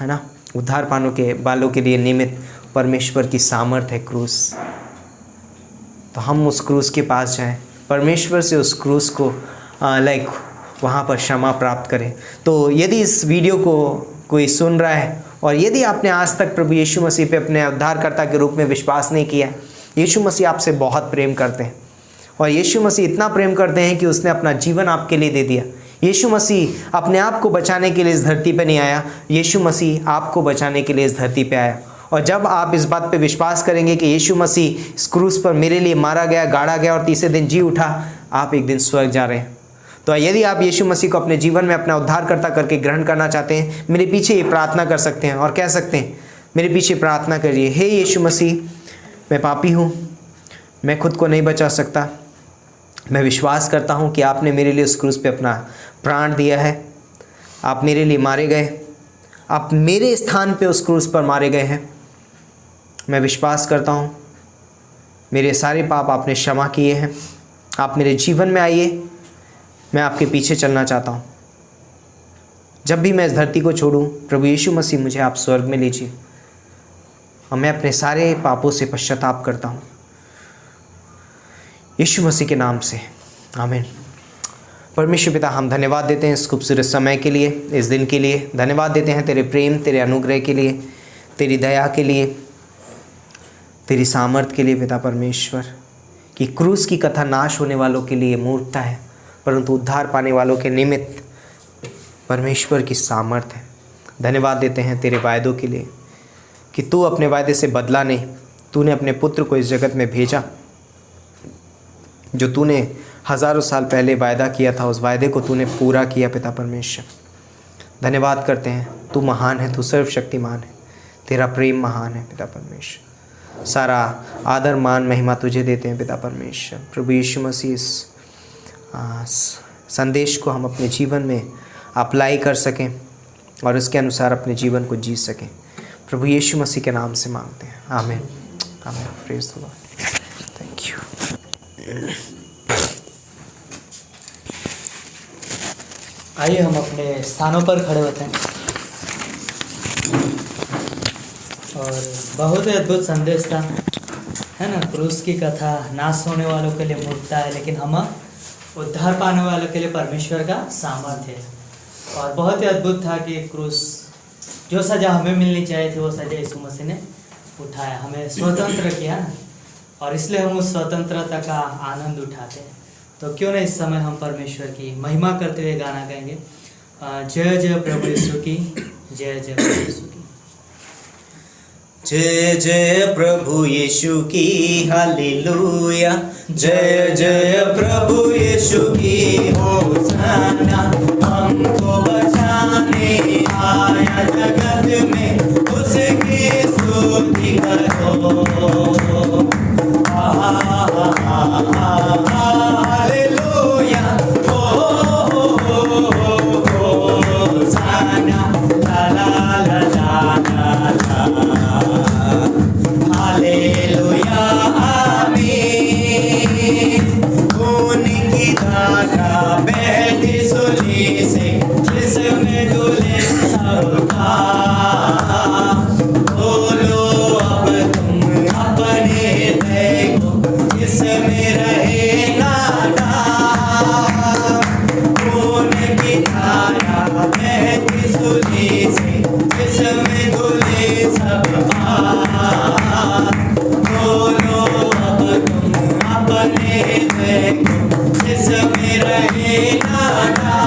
है ना? उद्धार पाने वालों के लिए निमित्त परमेश्वर की सामर्थ है क्रूस। तो हम उस क्रूस के पास जाएं, परमेश्वर से उस क्रूस को वहाँ पर क्षमा प्राप्त करें। तो यदि इस वीडियो को कोई सुन रहा है और यदि आपने आज तक प्रभु यीशु मसीह पे अपने उद्धारकर्ता के रूप में विश्वास नहीं किया, यीशु मसीह आपसे बहुत प्रेम करते हैं, और यीशु मसीह इतना प्रेम करते हैं कि उसने अपना जीवन आपके लिए दे दिया। यीशु मसीह अपने आप को बचाने के लिए इस धरती पे नहीं आया, यीशु मसीह आपको बचाने के लिए इस धरती पे आया। और जब आप इस बात पे विश्वास करेंगे कि यीशु मसीह इस क्रूस पर मेरे लिए मारा गया, गाड़ा गया और तीसरे दिन जी उठा, आप एक दिन स्वर्ग जा रहे हैं। तो यदि आप यीशु मसीह को अपने जीवन में अपना उद्धारकर्ता करके ग्रहण करना चाहते हैं, मेरे पीछे ये प्रार्थना कर सकते हैं और कह सकते हैं, मेरे पीछे प्रार्थना करिए, हे यीशु मसीह, मैं पापी हूँ, मैं खुद को नहीं बचा सकता। मैं विश्वास करता हूँ कि आपने मेरे लिए उस क्रूस पे अपना प्राण दिया है। आप मेरे लिए मारे गए, आप मेरे स्थान पे उस क्रूस पर मारे गए हैं। मैं विश्वास करता हूँ मेरे सारे पाप आपने क्षमा किए हैं। आप मेरे जीवन में आइए, मैं आपके पीछे चलना चाहता हूँ। जब भी मैं इस धरती को छोड़ूँ, प्रभु यीशु मसीह मुझे आप स्वर्ग में लीजिए, और मैं अपने सारे पापों से पश्चाताप करता हूँ यीशु मसीह के नाम से, आमीन। परमेश्वर पिता, हम धन्यवाद देते हैं इस खूबसूरत समय के लिए, इस दिन के लिए। धन्यवाद देते हैं तेरे प्रेम, तेरे अनुग्रह के लिए, तेरी दया के लिए, तेरी सामर्थ के लिए पिता परमेश्वर, कि क्रूस की कथा नाश होने वालों के लिए मूर्खता है, परंतु उद्धार पाने वालों के निमित्त परमेश्वर की सामर्थ है। धन्यवाद देते हैं तेरे वायदों के लिए कि तू अपने वायदे से बदला नहीं। तूने अपने पुत्र को इस जगत में भेजा, जो तूने हज़ारों साल पहले वायदा किया था, उस वायदे को तूने पूरा किया पिता परमेश्वर। धन्यवाद करते हैं, तू महान है, तू सर्वशक्तिमान है, तेरा प्रेम महान है पिता परमेश्वर। सारा आदर मान महिमा तुझे देते हैं पिता परमेश्वर। प्रभु यीशु मसीह, इस संदेश को हम अपने जीवन में अप्लाई कर सकें और इसके अनुसार अपने जीवन को जी सकें। प्रभु यीशु मसीह के नाम से मांगते हैं, आमीन, आमीन। Praise the Lord, thank you. आइए हम अपने स्थानों पर खड़े होते हैं। और बहुत ही अद्भुत संदेश था, है ना। क्रूस की कथा नाश होने वालों के लिए मूर्खता है, लेकिन हम उद्धार पाने वालों के लिए परमेश्वर का सामर्थ्य है। और बहुत ही अद्भुत था कि क्रूस, जो सज़ा हमें मिलनी चाहिए थी वो सज़ा यीशु मसीह ने उठाया, हमें स्वतंत्र किया ना, और इसलिए हम उस स्वतंत्रता का आनंद उठाते हैं। तो क्यों ना इस समय हम परमेश्वर की महिमा करते हुए गाना गाएंगे, जय जय प्रभु यीशु की, जय जय प्रभु यीशु की। जय जय प्रभु यीशु की, हालेलुया। जय जय प्रभु यीशु की, होशाना। हमको बचाने आया जगत में, उसकी स्तुति करो। हालेलुया, होशाना, ला ला ला ला ला। हालेलुया, आमीन। खून की धारा बहती सूली से, जिसमें धुले सबका। बोलो अब तुम अपने देखो, जिसमें रहे नादा। खून की धारा बहती सूली से, जिसमें धुले सबका। बोलो अब तुम अपने देखो, जिसमें रहे नादा।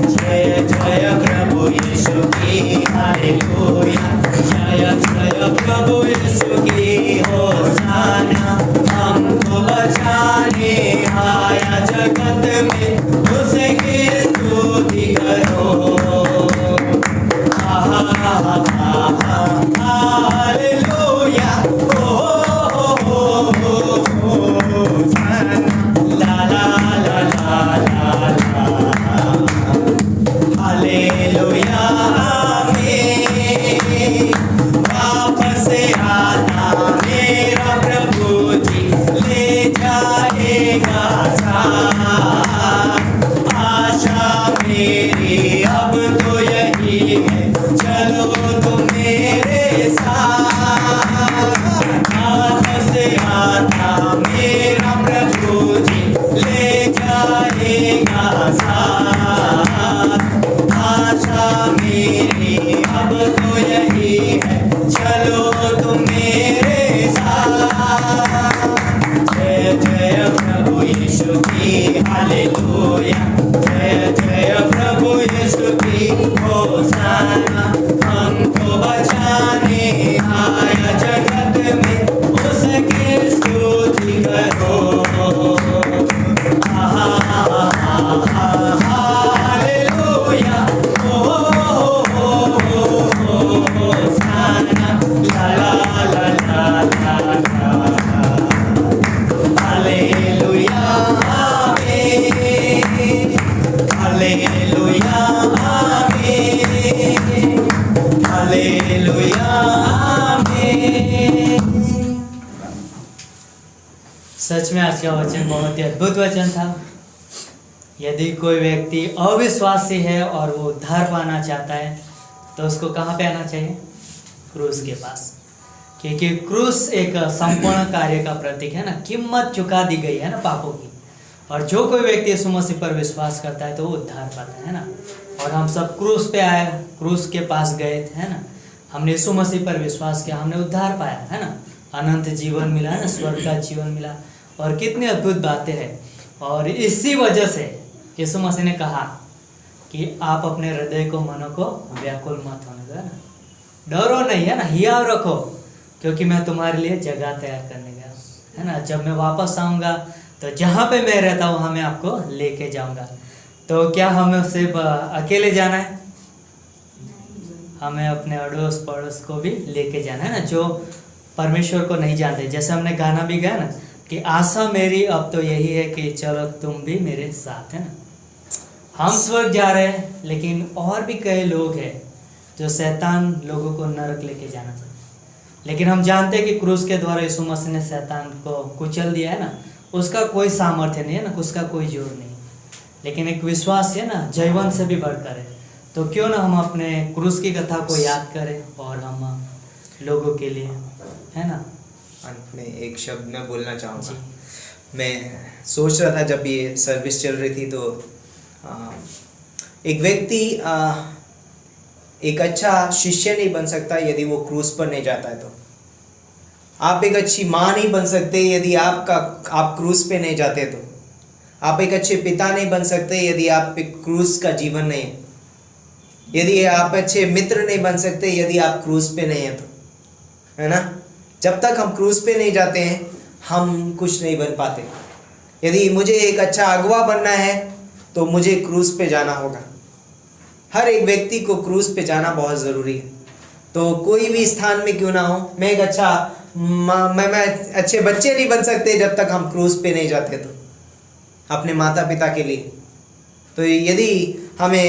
जय जय प्रभु यीशु की, हालेलुया। जय जय प्रभु यीशु की, होशाना। हमको बचाने आया जगत में, उसकी स्तुति करो। हालेलुया, ला ला ला ला ला ला। हालेलुया, आमीन। वापस आना मेरा प्रभु जी, ले जाएगा साथ। आशा मेरी अब तो यही है, चलो तुम मेरे साथ। वापस आना मेरा प्रभु जी, ले जाएगा साथ। आशा मेरी अब तो यही है, चलो तुम मेरे साथ। जय जय प्रभु यीशु की, हालेलुया। जय जय प्रभु यीशु की, होशाना। हमको बचाने आया जगत में, उसकी स्तुति करो। हालेलुया, होशाना, ला ला ला ला ला ला। हालेलुया आमीन, हालेलुया आमीन। सच में आज का वचन बहुत ही अद्भुत वचन था। यदि कोई व्यक्ति अविश्वासी है और वो उद्धार पाना चाहता है तो उसको कहाँ पे आना चाहिए? क्रूस के पास, क्योंकि क्रूस एक संपूर्ण कार्य का प्रतीक है ना, कीमत चुका दी गई है ना पापों की। और जो कोई व्यक्ति यीशु मसीह पर विश्वास करता है तो वो उद्धार पाता है ना। और हम सब क्रूस पे आए, क्रूस के पास गए थे है ना, हमने यीशु मसीह पर विश्वास किया, हमने उद्धार पाया है ना, अनंत जीवन मिला है ना, स्वर्ग का जीवन मिला, और कितनी अद्भुत बातें हैं। और इसी वजह से यीशु मसीह ने कहा कि आप अपने हृदय को, मनो को व्याकुल मत होने दो, है ना, डरो नहीं है ना, हियाव रखो, क्योंकि मैं तुम्हारे लिए जगह तैयार करने गया है ना। जब मैं वापस आऊँगा तो जहाँ पे मैं रहता हूँ वहाँ मैं आपको लेके जाऊँगा। तो क्या हमें सिर्फ अकेले जाना है? हमें अपने अड़ोस पड़ोस को भी लेके जाना है ना, जो परमेश्वर को नहीं जानते। जैसे हमने गाना भी गाया ना कि आशा मेरी अब तो यही है कि चलो तुम भी मेरे साथ, है ना। हम स्वर्ग जा रहे हैं, लेकिन और भी कई लोग हैं जो शैतान लोगों को नरक लेके जाना चाहते हैं। लेकिन हम जानते हैं कि क्रूस के द्वारा यीशु मसीह ने शैतान को कुचल दिया है ना, उसका कोई सामर्थ्य नहीं है ना, उसका कोई जोर नहीं। लेकिन एक विश्वास है ना, जीवन से भी बढ़कर है। तो क्यों ना हम अपने क्रूस की कथा को याद करें और हम लोगों के लिए, है ना। अंत में एक शब्द मैं बोलना चाहूँगा। मैं सोच रहा था जब ये सर्विस चल रही थी तो एक व्यक्ति एक अच्छा शिष्य नहीं बन सकता यदि वो क्रूस पर नहीं जाता है। तो आप एक अच्छी माँ नहीं बन सकते यदि आप क्रूस पे नहीं जाते। तो आप एक अच्छे पिता नहीं बन सकते यदि आप क्रूस का जीवन नहीं है। यदि आप अच्छे मित्र नहीं बन सकते यदि आप क्रूस पे नहीं है। तो है ना, जब तक हम क्रूस पे नहीं जाते हैं हम कुछ नहीं बन पाते। यदि मुझे एक अच्छा अगुवा बनना है तो मुझे क्रूस पे जाना होगा। हर एक व्यक्ति को क्रूस पे जाना बहुत ज़रूरी है। तो कोई भी स्थान में क्यों ना हो, मैं एक अच्छा मैं अच्छे बच्चे नहीं बन सकते जब तक हम क्रूस पे नहीं जाते। तो अपने माता पिता के लिए, तो यदि हमें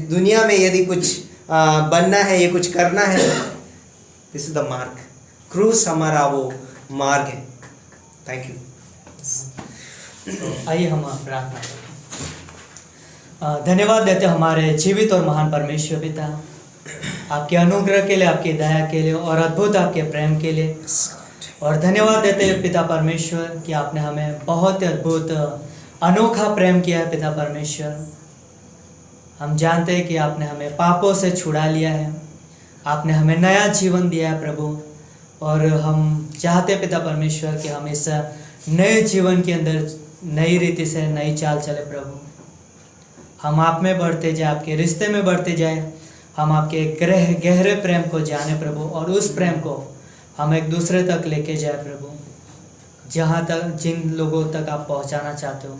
दुनिया में यदि कुछ बनना है, ये कुछ करना है, दिस इज द मार्ग। क्रूस हमारा वो मार्ग है। Thank you. आइए हम प्रार्थना करें। धन्यवाद देते हमारे जीवित और महान परमेश्वर पिता, आपके अनुग्रह के लिए, आपकी दया के लिए और अद्भुत आपके प्रेम के लिए। और धन्यवाद देते हैं पिता परमेश्वर कि आपने हमें बहुत ही अद्भुत अनोखा प्रेम किया है। पिता परमेश्वर, हम जानते हैं कि आपने हमें पापों से छुड़ा लिया है, आपने हमें नया जीवन दिया है प्रभु। और हम चाहते हैं पिता परमेश्वर कि हम इस नए जीवन के अंदर नई रीति से नई चाल चले प्रभु। हम आप में बढ़ते जाए, आपके रिश्ते में बढ़ते जाए, हम आपके गहरे प्रेम को जाने प्रभु, और उस प्रेम को हम एक दूसरे तक लेके जाए प्रभु, जहाँ तक जिन लोगों तक आप पहुँचाना चाहते हो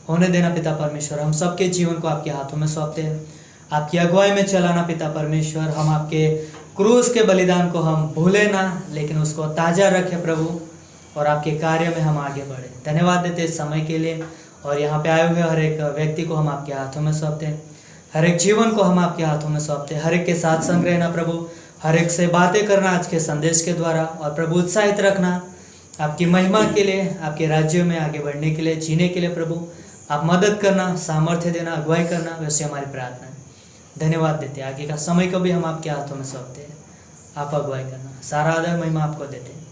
होने देना पिता परमेश्वर। हम सबके जीवन को आपके हाथों में सौंपते हैं, आपकी अगुवाई में चलाना पिता परमेश्वर। हम आपके क्रूस के बलिदान को हम भूले ना, लेकिन उसको ताज़ा रखें प्रभु, और आपके कार्य में हम आगे बढ़े। धन्यवाद देते इस समय के लिए, और यहाँ पे आए हुए हर एक व्यक्ति को हम आपके हाथों में सौंपते हैं, हर एक जीवन को हम आपके हाथों में सौंपते हैं। हर एक के साथ संग रहना प्रभु, हर एक से बातें करना आज के संदेश के द्वारा, और प्रभु उत्साहित रखना आपकी महिमा के लिए, आपके राज्य में आगे बढ़ने के लिए, जीने के लिए प्रभु आप मदद करना, सामर्थ्य देना, अगुवाई करना, वैसे हमारी प्रार्थना है। धन्यवाद देते हैं, आगे का समय को भी हम आपके हाथों में सौंपते हैं, आप अगुवाई करना, सारा आदर महिमा आपको देते हैं।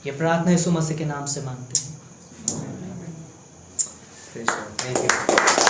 ये प्रार्थना यीशु मसीह के नाम से मांगते हैं। Thank you.